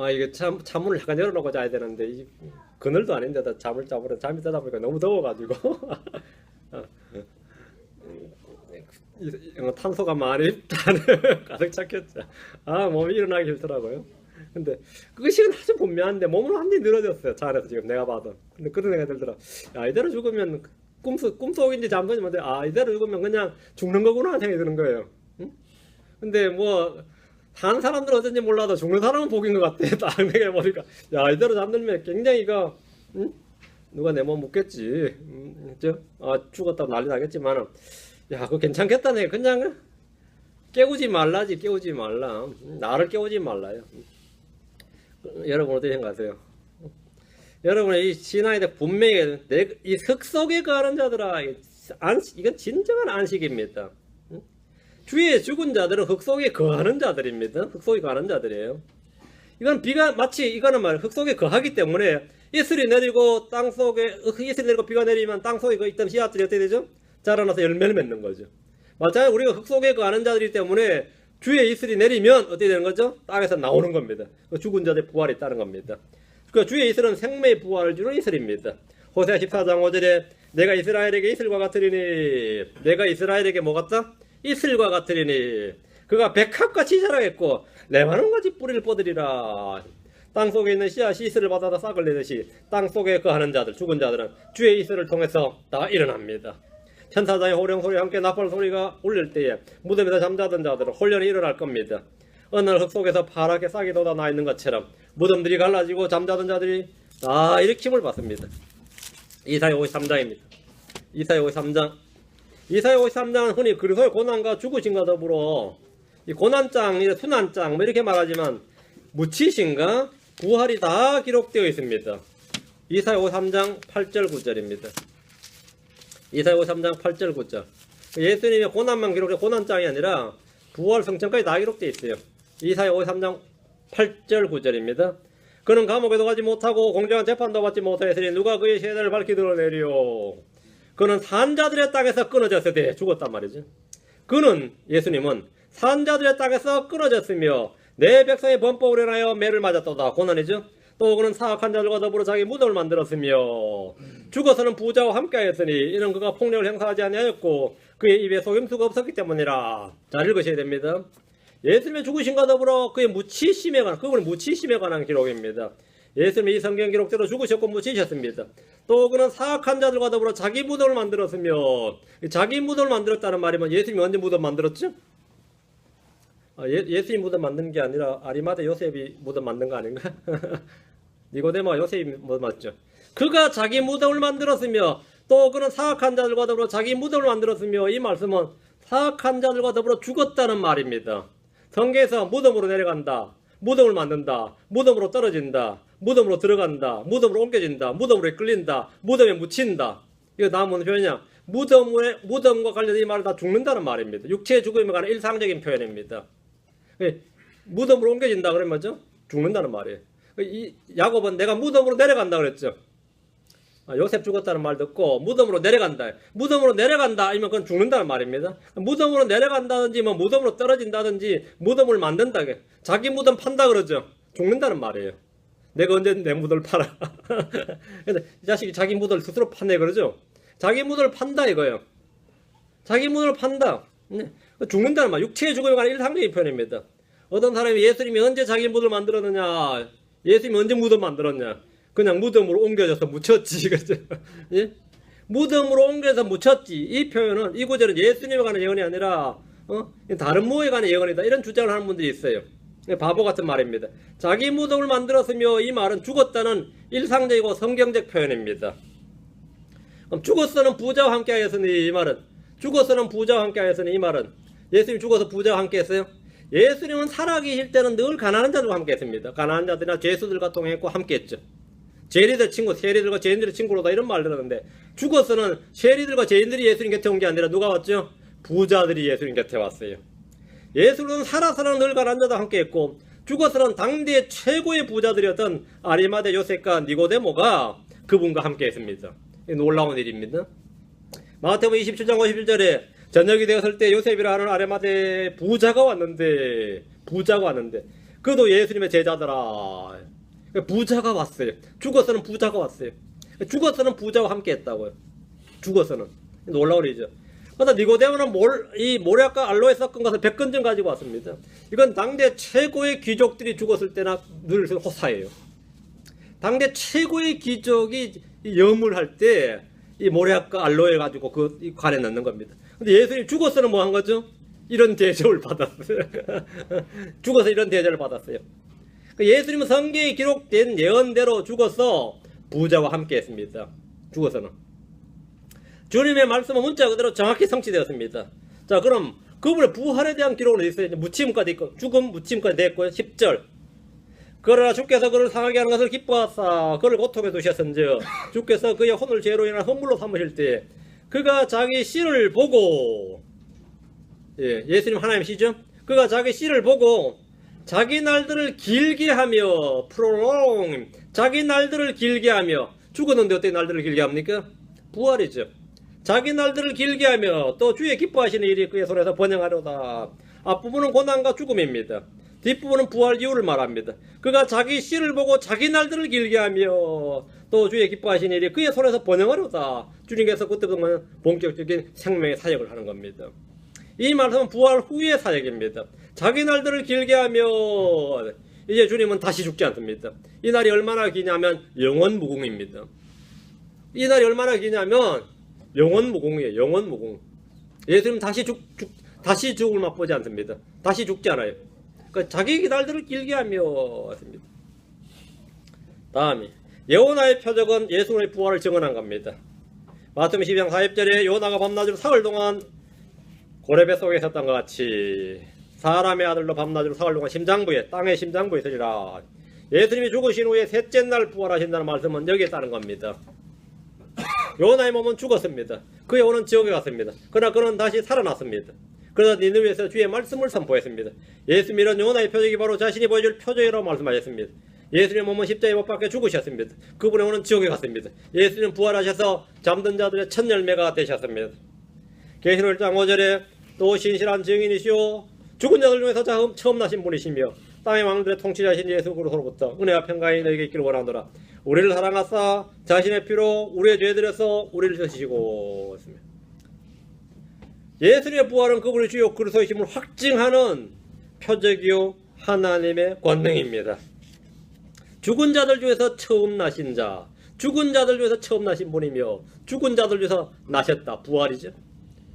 이게 창문을 약간 열어놓고 자야 되는데 그늘도 아닌데다 잠이 자다 보니까 너무 더워가지고 탄소가 많이 가득 찼겠죠. 몸이 일어나기 싫더라고요. 근데 그 시간 아주 분명한데 몸은 완전히 늘어졌어요. 차 안에서 지금 내가 봐도. 근데 그런 생각이 들더라. 이대로 죽으면 꿈속인지 잠속인지 이대로 죽으면 그냥 죽는 거구나 하는 생각이 드는 거예요. 응? 근데 사는 사람들은 어쩐지 몰라도 죽는 사람은 복인 것 같아. 딱 생각해보니까 이대로 잠들면 굉장히 누가 내 몸 묻겠지. 죽었다 난리 나겠지만 그거 괜찮겠다네. 그냥 깨우지 말라. 나를 깨우지 말라요. 여러분 어떻게 생각하세요? 여러분의 이 신앙에 대해 분명히 이 흙 속에 거하는 자들아 이건 진정한 안식입니다. 주의 죽은 자들은 흙 속에 거하는 자들입니다. 흙 속에 거하는 자들이에요. 이건 이거는 흙 속에 거하기 때문에 이슬이 내리고 이슬이 내리고 비가 내리면 땅 속에 있던 씨앗들이 어떻게 되죠? 자라나서 열매를 맺는 거죠. 마찬가지로 우리가 흙 속에 거하는 자들이기 때문에 주의 이슬이 내리면 어떻게 되는 거죠? 땅에서 나오는 겁니다. 죽은 자들의 부활이 있다는 겁니다. 그러니까 주의 이슬은 생명의 부활을 주는 이슬입니다. 호세아 14장 5절에 내가 이스라엘에게 이슬과 같으리니, 내가 이스라엘에게 뭐 같다? 이슬과 같으리니 그가 백합같이 자라겠고 레바논같이 뿌리를 뻗으리라. 땅속에 있는 씨앗이 이슬을 받아다 싹을 내듯이 땅속에 거하는 자들, 죽은 자들은 주의 이슬을 통해서 다 일어납니다. 천사장의 호령 소리와 함께 나팔 소리가 울릴 때에 무덤에서 잠자던 자들은 혼련이 일어날 겁니다. 어느 날 흙 속에서 파랗게 싹이 돋아나 있는 것처럼 무덤들이 갈라지고 잠자던 자들이 다 일으킴을 받습니다. 이사야 53장입니다. 이사야 53장. 이사야 53장은 흔히 그리스도의 고난과 죽으심과 더불어 이 고난장, 순환장 뭐 이렇게 말하지만 묻히심과 부활이 다 기록되어 있습니다. 이사야 53장 8절 9절입니다. 이사야 53장 8절 9절. 예수님의 고난만 기록돼 고난장이 아니라 부활 성천까지 다 기록되어 있어요. 이사야 53장 8절 9절입니다. 그는 감옥에도 가지 못하고 공정한 재판도 받지 못하였으니 누가 그의 세대를 밝히 드러내리오. 그는 산자들의 땅에서 끊어졌을 때 죽었단 말이죠. 그는, 예수님은 산자들의 땅에서 끊어졌으며 내 백성의 범법을 인하여 매를 맞았도다. 고난이죠. 또 그는 사악한 자들과 더불어 자기 무덤을 만들었으며 죽어서는 부자와 함께하였으니 이는 그가 폭력을 행사하지 아니하였고 그의 입에 속임수가 없었기 때문이라. 잘 읽으셔야 됩니다. 예수님의 죽으심과 더불어 그의 무치심에 관한, 그분의 무치심에 관한 기록입니다. 예수님이 이 성경 기록대로 죽으셨고 무치셨습니다. 또 그는 사악한 자들과 더불어 자기 무덤을 만들었으며, 자기 무덤을 만들었다는 말이면 예수님이 언제 무덤 만들었죠? 예수님이 무덤 만든 게 아니라 아리마대 요셉이 무덤 만든 거 아닌가? 니고데모와 요셉이 무덤 맞죠? 그가 자기 무덤을 만들었으며 또 그는 사악한 자들과 더불어 자기 무덤을 만들었으며, 이 말씀은 사악한 자들과 더불어 죽었다는 말입니다. 성경에서 무덤으로 내려간다, 무덤을 만든다, 무덤으로 떨어진다, 무덤으로 들어간다, 무덤으로 옮겨진다, 무덤으로 끌린다, 무덤에 묻힌다. 이거 나오는 표현이야. 무덤과 관련된 이 말은 다 죽는다는 말입니다. 육체의 죽음에 관한 일상적인 표현입니다. 무덤으로 옮겨진다 그러면 뭐죠? 죽는다는 말이에요. 이 야곱은 내가 무덤으로 내려간다 그랬죠. 요셉 죽었다는 말 듣고 무덤으로 내려간다. 무덤으로 내려간다 아니면 그건 죽는다는 말입니다. 무덤으로 내려간다든지 뭐 무덤으로 떨어진다든지 무덤을 만든다. 자기 무덤 판다 그러죠. 죽는다는 말이에요. 내가 언제 내 무덤을 팔아. 근데 이 자식이 자기 무덤을 스스로 파네 그러죠. 자기 무덤을 판다 이거예요. 자기 무덤을 판다. 죽는다는 말. 육체의 죽음에 관한 일상적인 표현입니다. 어떤 사람이 예수님이 언제 자기 무덤을 만들었느냐, 예수님이 언제 무덤 만들었냐, 그냥 무덤으로 옮겨져서 묻혔지. 그죠? 예? 무덤으로 옮겨서 묻혔지. 이 표현은, 이 구절은 예수님에 관한 예언이 아니라 다른 무에 관한 예언이다. 이런 주장을 하는 분들이 있어요. 바보 같은 말입니다. 자기 무덤을 만들었으며, 이 말은 죽었다는 일상적이고 성경적 표현입니다. 그럼 죽었어는 부자와 함께 하였으니, 이 말은, 죽어서는 부자와 함께 하였으니, 이 말은 예수님이 죽어서 부자와 함께 했어요? 예수님은 살아계실 때는 늘 가난한 자들과 함께 했습니다. 가난한 자들이나 죄수들과 동행했고 함께 했죠. 죄리들 친구, 세리들과 죄인들의 친구로다 이런 말 들었는데, 죽어서는 세리들과 죄인들이 예수님 곁에 온 게 아니라 누가 왔죠? 부자들이 예수님 곁에 왔어요. 예수는 살아서는 늘 가난한 자들과 함께 했고, 죽어서는 당대 최고의 부자들이었던 아리마대 요셉과 니고데모가 그분과 함께 했습니다. 놀라운 일입니다. 마태복음 27장 51절에 저녁이 되었을 때 요셉이라 하는 아리마대 부자가 왔는데 그도 예수님의 제자더라. 부자가 왔어요. 죽어서는 부자가 왔어요. 죽어서는 부자와 함께 했다고요. 죽어서는. 놀라운 일이죠. 그러다 니고데모는 이 모략과 알로에 섞은 것을 100근쯤 가지고 왔습니다. 이건 당대 최고의 귀족들이 죽었을 때나 늘 호사예요. 당대 최고의 귀족이 염을 때 이 모략과 알로에 가지고 그 관에 넣는 겁니다. 근데 예수님 죽어서는 뭐 한 거죠? 이런 대접을 받았어요. 죽어서 이런 대접을 받았어요. 예수님은 성경에 기록된 예언대로 죽어서 부자와 함께 했습니다. 죽어서는. 주님의 말씀은 문자 그대로 정확히 성취되었습니다. 자, 그럼 그분의 부활에 대한 기록은 있어요. 무침까지 있고, 죽음 무침까지 됐고요. 10절. 그러나 주께서 그를 상하게 하는 것을 기뻐하사 그를 고통에 두셨은즉 주께서 그의 혼을 죄로 인한 헌물로 삼으실 때 그가 자기 씨를 보고, 예수님 하나님 씨죠? 그가 자기 씨를 보고 자기 날들을 길게 하며, prolong, 자기 날들을 길게 하며, 죽었는데 어떻게 날들을 길게 합니까? 부활이죠. 자기 날들을 길게 하며 또 주의 기뻐하시는 일이 그의 손에서 번영하려다. 앞부분은 고난과 죽음입니다. 뒷부분은 부활 이유를 말합니다. 그가 자기 씨를 보고 자기 날들을 길게 하며 또 주의 기뻐하신 일이 그의 손에서 번영하려다. 주님께서 그때부터 본격적인 생명의 사역을 하는 겁니다. 이 말씀은 부활 후의 사역입니다. 자기 날들을 길게 하며 이제 주님은 다시 죽지 않습니다. 이 날이 얼마나 기냐면 영원 무궁입니다. 이 날이 얼마나 기냐면 영원 무궁이에요. 영원 무궁. 예수님 다시 죽을 맛보지 않습니다. 다시 죽지 않아요. 그러니까 자기 날들을 길게 하며 했습니다. 다음에 요나의 표적은 예수의 부활을 증언한 겁니다. 마태복음 12장 40절에 요나가 밤낮으로 사흘 동안 고래배 속에 있었던 것 같이 사람의 아들로 밤낮으로 사흘 동안 심장부에 땅의 심장부에 있으리라. 예수님이 죽으신 후에 셋째 날 부활하신다는 말씀은 여기에 따른 겁니다. 요나의 몸은 죽었습니다. 그의 영혼은 지옥에 갔습니다. 그러나 그는 다시 살아났습니다. 그러다 니느웨에서 주의 말씀을 선포했습니다. 예수님 이런 요나의 표적이 바로 자신이 보여줄 표적이라고 말씀하셨습니다. 예수님의 몸은 십자가에 못 박혀 죽으셨습니다. 그분의 영혼은 지옥에 갔습니다. 예수님 부활하셔서 잠든 자들의 첫 열매가 되셨습니다. 계시록 1장 5절에 또 신실한 증인이시오 죽은 자들 중에서 처음 나신 분이시며 땅의 왕들의 통치자신 예수 그리스도로부터 은혜와 평강이 너에게 있기를 원하노라. 우리를 사랑하사 자신의 피로 우리의 죄들에서 우리를 씻으시고 했습니다. 예수님의 부활은 그분의 주요 그리스도이심을 확증하는 표적이요 하나님의 권능입니다. 죽은 자들 중에서 처음 나신 자, 죽은 자들 중에서 처음 나신 분이며 죽은 자들 중에서 나셨다. 부활이죠.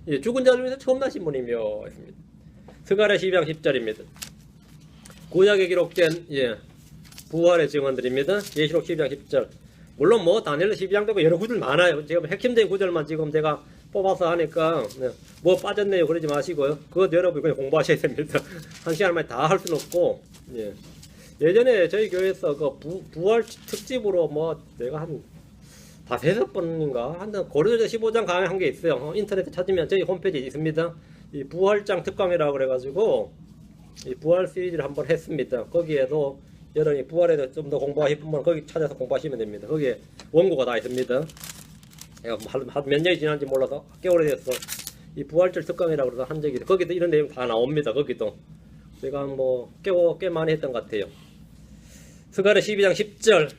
예, 죽은 자들 중에서 처음 나신 분이며 했습니다. 스가랴 12장 10절입니다. 구약에 기록된 부활의 증언들입니다. 계시록 12장 10절. 물론 뭐 다니엘 12장 되고 여러 구절 많아요. 제가 핵심적인 구절만 지금 제가 뽑아서 하니까 뭐 빠졌네요 그러지 마시고요. 그것 여러분 그냥 공부하셔야 됩니다. 한 시간 만에 다 할 수는 없고. 예전에 저희 교회에서 그 부활 특집으로 뭐 내가 한 5-6번인가 한 고려자 15장 강의한 게 있어요. 인터넷에 찾으면 저희 홈페이지에 있습니다. 이 부활장 특강이라고 그래가지고 이 부활 시리즈를 한번 했습니다. 거기에도 여러분이 부활에 대해서 좀 더 공부하실 분은 거기 찾아서 공부하시면 됩니다. 거기에 원고가 다 있습니다. 내가 몇 년이 지난지 몰라서 꽤 오래됐어. 이 부활절 특강이라고 해서 한 적이 있어요. 거기도 이런 내용 다 나옵니다. 거기도 제가 뭐 꽤 많이 했던 것 같아요. 스가랴 12장 10절.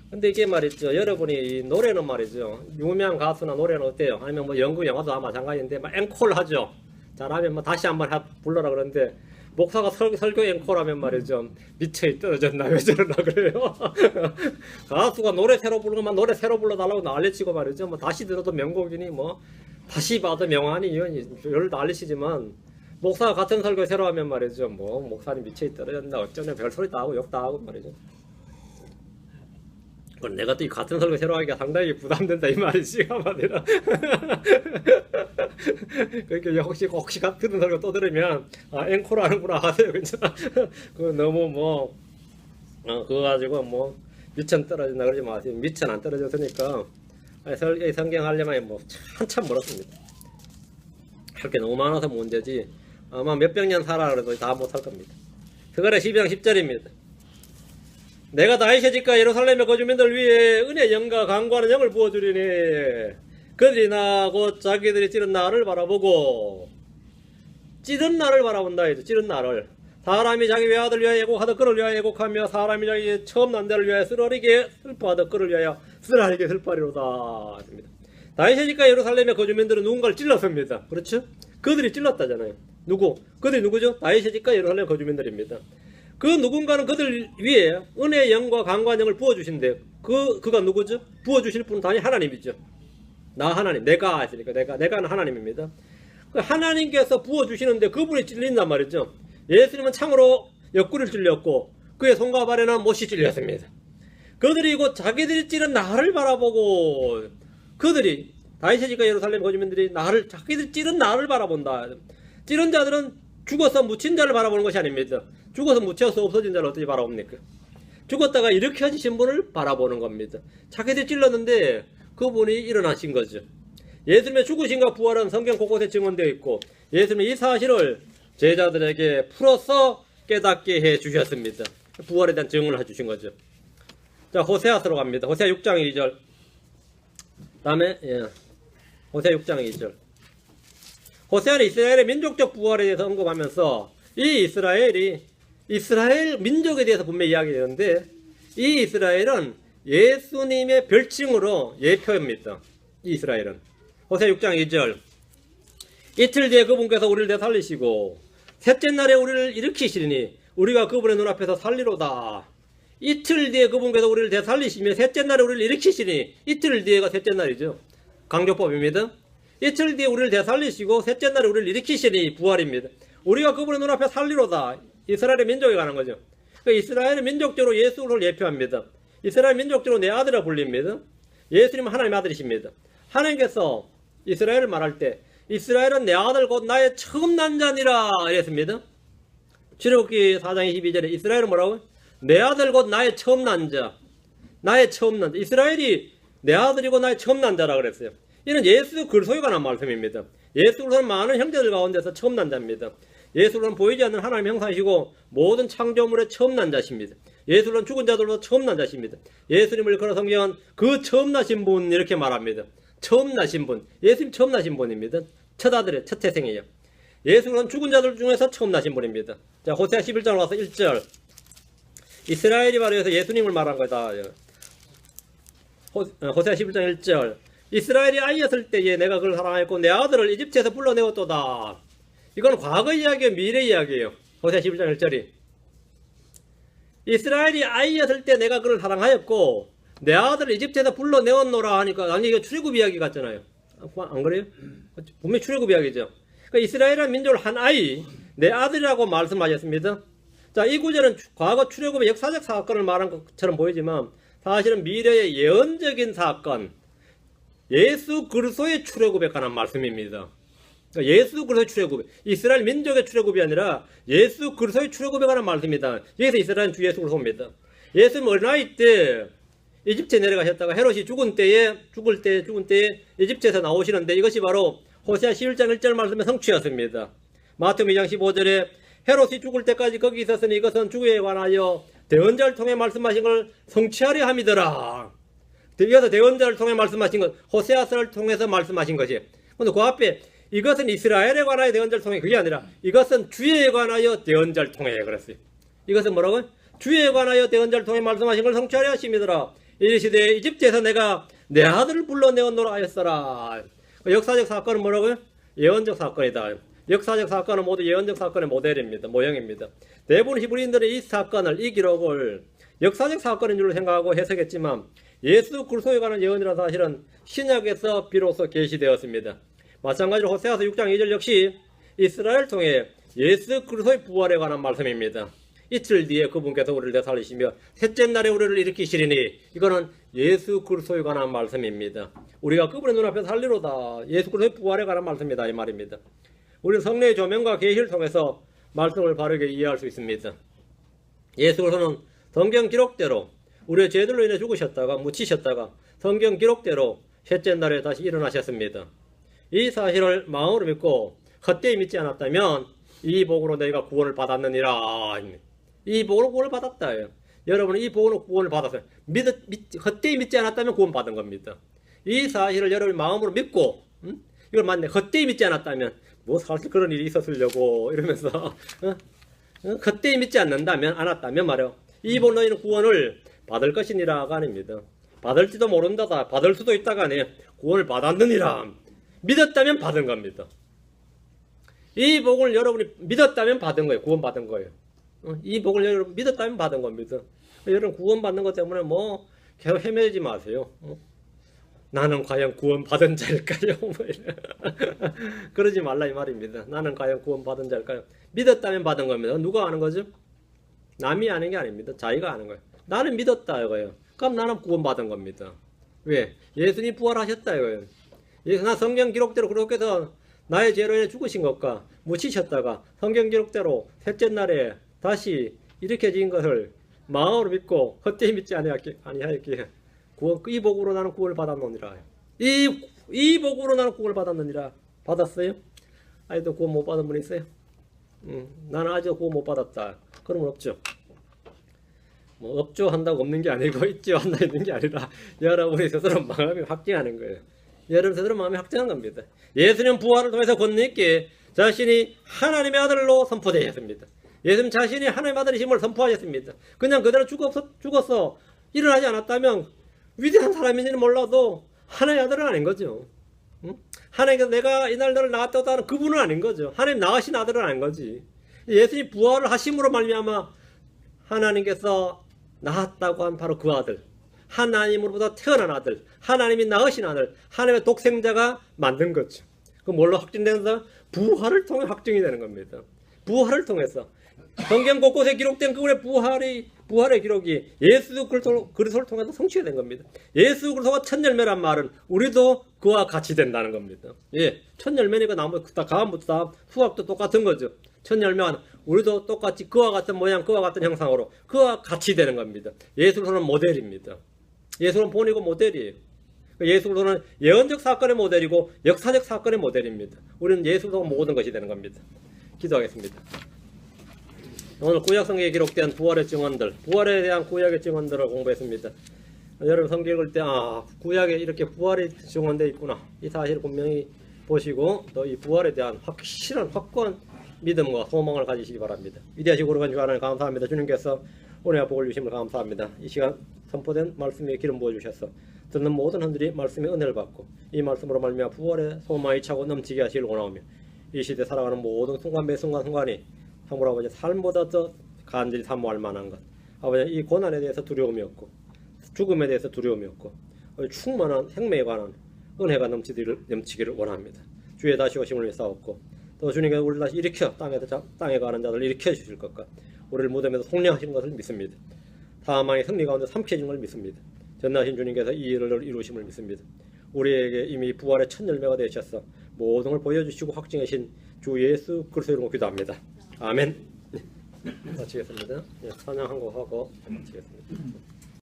근데 이게 말이죠. 여러분이 이 노래는 말이죠. 유명한 가수나 노래는 어때요? 아니면 뭐 연극 영화도 아마 마찬가지인데 막 앵콜 하죠. 잘하면 뭐 다시 한번 불러라 그러는데 목사가 설교 앵콜하면 말이죠. 미쳐이 떨어졌나 왜 저러나 그래요. 가수가 노래 새로 부르면 노래 새로 불러달라고 난리치고 말이죠. 뭐 다시 들어도 명곡이니 뭐 다시 봐도 명환이 열 난리치지만 목사가 같은 설교 새로 하면 말이죠. 뭐 목사님 미쳐이 떨어졌나 어쩌냐 별소리 다 하고 욕 다 하고 말이죠. 내가 또 이 같은 설교 새로 하기가 상당히 부담된다 이 말이지 아마도. 그러니까 혹시 같은 설교 또 들으면 앵콜 하는구나 하세요. 괜찮아. 그 너무 뭐 그거 가지고 뭐 미천 떨어진다 그러지 마세요. 미천 안 떨어졌으니까 성경 하려면 뭐 한참 멀었습니다. 할 게 너무 많아서 문제지. 아마 몇백 년 살아 그래도 다 못할 겁니다. 스가랴 12장 10절입니다. 내가 다윗의 집과 예루살렘의 거주민들 위해 은혜 영과 강구하는 영을 부어주리니 그들이 나 곧 자기들이 찌른 나를 바라보고 찌른 나를 바라본다 해도 찌른 나를 사람이 자기 외아들 위하여 애곡하듯 그를 위하여 애곡하며 사람이 자기 처음 난 데를 위하여 쓰라리게 슬퍼하듯 그를 위하여 쓰라리게 슬퍼하리로다 했습니다. 다윗의 집과 예루살렘의 거주민들은 누군가를 찔렀습니다. 그렇죠? 그들이 찔렀다잖아요. 누구? 그들이 누구죠? 다윗의 집과 예루살렘 거주민들입니다. 그 누군가는 그들 위에 은혜의 영과 강구한 영을 부어주신대. 그가 누구죠? 부어주실 분은 당연히 하나님이죠. 나 하나님, 내가 했으니까 내가는 하나님입니다. 그 하나님께서 부어주시는데 그분이 찔린단 말이죠. 예수님은 창으로 옆구리를 찔렸고 그의 손과 발에는 못이 찔렸습니다. 그들이 곧 자기들이 찌른 나를 바라보고 그들이 다윗의 집과 예루살렘 거주민들이 자기들이 찌른 나를 바라본다. 찌른 자들은 죽어서 묻힌 자를 바라보는 것이 아닙니다. 죽어서 묻혀서 없어진 자를 어떻게 바라봅니까? 죽었다가 일으켜지신 분을 바라보는 겁니다. 자기들이 찔렀는데 그분이 일어나신 거죠. 예수님의 죽으심과 부활은 성경 곳곳에 증언되어 있고 예수님이 이 사실을 제자들에게 풀어서 깨닫게 해 주셨습니다. 부활에 대한 증언을 해주신 거죠. 자, 호세아서로 갑니다. 호세아 6장 2절. 다음에 호세아 6장 2절. 호세아는 이스라엘의 민족적 부활에 대해서 언급하면서 이 이스라엘 민족에 대해서 분명히 이야기되는데 이 이스라엘은 예수님의 별칭으로 예표입니다. 이 이스라엘은 호세아 6장 2절 이틀 뒤에 그분께서 우리를 되살리시고 셋째 날에 우리를 일으키시리니 우리가 그분의 눈앞에서 살리로다. 이틀 뒤에 그분께서 우리를 되살리시며 셋째 날에 우리를 일으키시니 이틀 뒤에가 셋째 날이죠. 강조법입니다. 이틀 뒤에 우리를 되살리시고 셋째 날에 우리를 일으키시니 부활입니다. 우리가 그분의 눈앞에 살리로다. 이스라엘의 민족에 관한 거죠. 이스라엘은 민족적으로 예수를 예표합니다. 이스라엘 민족적으로 내 아들이라 불립니다. 예수님은 하나님의 아들이십니다. 하나님께서 이스라엘을 말할 때 이스라엘은 내 아들 곧 나의 처음 난 자니라 이랬습니다. 출애굽기 4장 22절에 이스라엘은 뭐라고? 내 아들 곧 나의 처음 난 자. 나의 처음 난 자. 이스라엘이 내 아들이고 나의 처음 난 자라 그랬어요. 이는 예수 그리스도에 관한 말씀입니다. 예수 그리스도는 많은 형제들 가운데서 처음 난 자입니다. 예수 그리스도는 보이지 않는 하나님의 형상이시고 모든 창조물의 처음 난 자십니다. 예수 그리스도는 죽은 자들로 처음 난 자십니다. 예수님을 걸어 성경은 그 처음 나신 분 이렇게 말합니다. 처음 나신 분. 예수님 처음 나신 분입니다. 첫 아들의 첫 태생이에요. 예수 그리스도는 죽은 자들 중에서 처음 나신 분입니다. 자, 호세아 11장 와서 1절. 이스라엘이 바로 여기서 예수님을 말한 거다. 호세아 11장 1절. 이스라엘이 아이였을 때에 내가 그를 사랑하였고 내 아들을 이집트에서 불러내었도다. 이건 과거 이야기예요, 미래 이야기예요. 호세아 11장 1절이. 이스라엘이 아이였을 때 내가 그를 사랑하였고 내 아들을 이집트에서 불러내었노라 하니까 아니 이거 출애굽 이야기 같잖아요. 안 그래요? 분명히 출애굽 이야기죠. 그러니까 이스라엘은 민족을 한 아이, 내 아들이라고 말씀하셨습니다. 자, 이 구절은 과거 출애굽의 역사적 사건을 말한 것처럼 보이지만 사실은 미래의 예언적인 사건, 예수 그리스도의 출애굽에 관한 말씀입니다. 그러니까 예수 그리스도의 출애굽, 이스라엘 민족의 출애굽이 아니라 예수 그리스도의 출애굽에 관한 말씀입니다. 여기서 이스라엘은 주 예수 그리스도입니다. 예수님 어린아이 때 이집트에 내려가셨다가 헤롯이 죽을 때에 이집트에서 나오시는데 이것이 바로 호세아 11장 1절 말씀의 성취였습니다. 마태복음 2장 15절에 헤롯이 죽을 때까지 거기 있었으니 이것은 주에 관하여 대언자를 통해 말씀하신 걸 성취하려 함이더라. 이어서 대언자를 통해 말씀하신 것, 호세아서를 통해서 말씀하신 것이. 근데 그 앞에 이것은 이스라엘에 관하여 대언자를 통해 그게 아니라 이것은 주에 관하여 대언자를 통해 그랬어요. 이것은 뭐라고요? 주에 관하여 대언자를 통해 말씀하신 걸 성취하려 하심이더라. 이르시되 이집트에서 내가 내 아들을 불러내었노라 하였더라. 역사적 사건은 뭐라고요? 예언적 사건이다. 역사적 사건은 모두 예언적 사건의 모델입니다. 모형입니다. 대부분 히브리인들은 이 사건을, 이 기록을 역사적 사건인 줄로 생각하고 해석했지만 예수 그리스도에 관한 예언이라는 사실은 신약에서 비로소 계시되었습니다. 마찬가지로 호세아서 6장 2절 역시 이스라엘을 통해 예수 그리스도의 부활에 관한 말씀입니다. 이틀 뒤에 그분께서 우리를 되살리시며 셋째 날에 우리를 일으키시리니 이거는 예수 그리스도에 관한 말씀입니다. 우리가 그분의 눈앞에 살리로다. 예수 그리스도의 부활에 관한 말씀이다 이 말입니다. 우리는 성령의 조명과 계시를 통해서 말씀을 바르게 이해할 수 있습니다. 예수 그리스도는 성경 기록대로 우리의 죄들로 인해 죽으셨다가 묻히셨다가 성경 기록대로 셋째 날에 다시 일어나셨습니다. 이 사실을 마음으로 믿고 헛되이 믿지 않았다면 이 복으로 너희가 구원을 받았느니라. 이 복으로 구원을 받았다. 여러분은 이 복으로 구원을 받았어요. 헛되이 믿지 않았다면 구원 받은 겁니다. 이 사실을 여러분이 마음으로 믿고 이걸 맞네. 헛되이 믿지 않았다면 뭐 사실 그런 일이 있었으려고 이러면서 헛되이 믿지 않았다면 말이요. 이 복 너희는 구원을 받을 것이니라가 아닙니다. 받을지도 모른다다. 받을 수도 있다가 아니에요. 구원을 받았느니라. 믿었다면 받은 겁니다. 이 복을 여러분이 믿었다면 받은 거예요. 구원 받은 거예요. 이 복을 여러분 믿었다면 받은 겁니다. 여러분 구원 받는 것 때문에 뭐 계속 헤매지 마세요. 나는 과연 구원 받은 자일까요? 그러지 말라 이 말입니다. 나는 과연 구원 받은 자일까요? 믿었다면 받은 겁니다. 누가 아는 거죠? 남이 아는 게 아닙니다. 자기가 아는 거예요. 나는 믿었다 이거예요. 그럼 나는 구원 받은 겁니다. 왜? 예수님 부활하셨다 이거예요. 나 성경 기록대로 그렇게 해서 나의 죄로 인해 죽으신 것과 묻히셨다가 성경 기록대로 셋째 날에 다시 일으켜진 것을 마음으로 믿고 헛되이 믿지 아니하였기에 이 복으로 나는 구원을 받았느니라. 이 복으로 나는 구원을 받았느니라. 받았어요? 아직도 구원 못 받은 분 있어요? 나는 아직 구원 못 받았다. 그러면 없죠. 뭐 없죠 한다고 없는 게 아니고 있죠 한다고 있는 게 아니라 여러분이 스스로 마음이 확증하는 거예요. 여러분 스스로 마음이 확증한 겁니다. 예수님 부활을 통해서 권능 있게 자신이 하나님의 아들로 선포되었습니다. 예수님 자신이 하나님의 아들이심을 선포하셨습니다. 그냥 그대로 죽었어 일어나지 않았다면 위대한 사람인지는 몰라도 하나님의 아들은 아닌 거죠. 응? 하나님께서 내가 이날 너를 낳았다고 하는 그분은 아닌 거죠. 하나님 낳으신 아들은 아닌 거지. 예수님 부활을 하심으로 말미암아 하나님께서 낳았다고 한 바로 그 아들, 하나님으로부터 태어난 아들, 하나님이 낳으신 아들, 하나님의 독생자가 만든 거죠. 그 뭘로 확증되면서 부활을 통해 확증이 되는 겁니다. 부활을 통해서 성경 곳곳에 기록된 그분의 부활의 기록이 예수 그리스도를 통해서 성취가 된 겁니다. 예수 그리스도가 첫 열매란 말은 우리도 그와 같이 된다는 겁니다. 예, 첫 열매니까 나무 다 가음부터 다 수학도 똑같은 거죠. 첫 열매는 우리도 똑같이 그와 같은 모양, 그와 같은 형상으로 그와 같이 되는 겁니다. 예수 그리스도는 모델입니다. 예수는 본이고 모델이에요. 예수 그리스도는 예언적 사건의 모델이고 역사적 사건의 모델입니다. 우리는 예수 그리스도가 모든 것이 되는 겁니다. 기도하겠습니다. 오늘 구약성경에 기록된 부활의 증언들, 부활에 대한 구약의 증언들을 공부했습니다. 여러분 성경 읽을 때 구약에 이렇게 부활이 증언되어 있구나, 이 사실을 분명히 보시고 또 이 부활에 대한 확실한 확고한 믿음과 소망을 가지시기 바랍니다. 위대하시고 거룩한 주 하나님 감사합니다. 주님께서 오늘 복을 주심을 감사합니다. 이 시간 선포된 말씀에 기름 부어주셔서 듣는 모든 분들이 말씀의 은혜를 받고 이 말씀으로 말미암아 부활의 소망이 차고 넘치게 하시길 원하오며 이 시대 살아가는 모든 순간 매 순간순간이 참으로 아버지 삶보다 더 간절히 사모할 만한 것, 아버지 이 고난에 대해서 두려움이 없고 죽음에 대해서 두려움이 없고 충만한 생명에 관한 은혜가 넘치기를 원합니다. 주의 다시 오심을 위하옵고 또 주님께서 우리를 다시 일으켜 땅에 가는 자들을 일으켜 주실 것과 우리를 무덤에서 속량하시는 것을 믿습니다. 사망의 승리 가운데 삼켜진 걸 믿습니다. 전능하신 주님께서 이 일을 이루심을 믿습니다. 우리에게 이미 부활의 첫 열매가 되셔서 모든 걸 보여주시고 확증하신 주 예수 그리스도 이름으로 기도합니다. 아멘. 마치겠습니다. 찬양 한 곡 하고 마치겠습니다.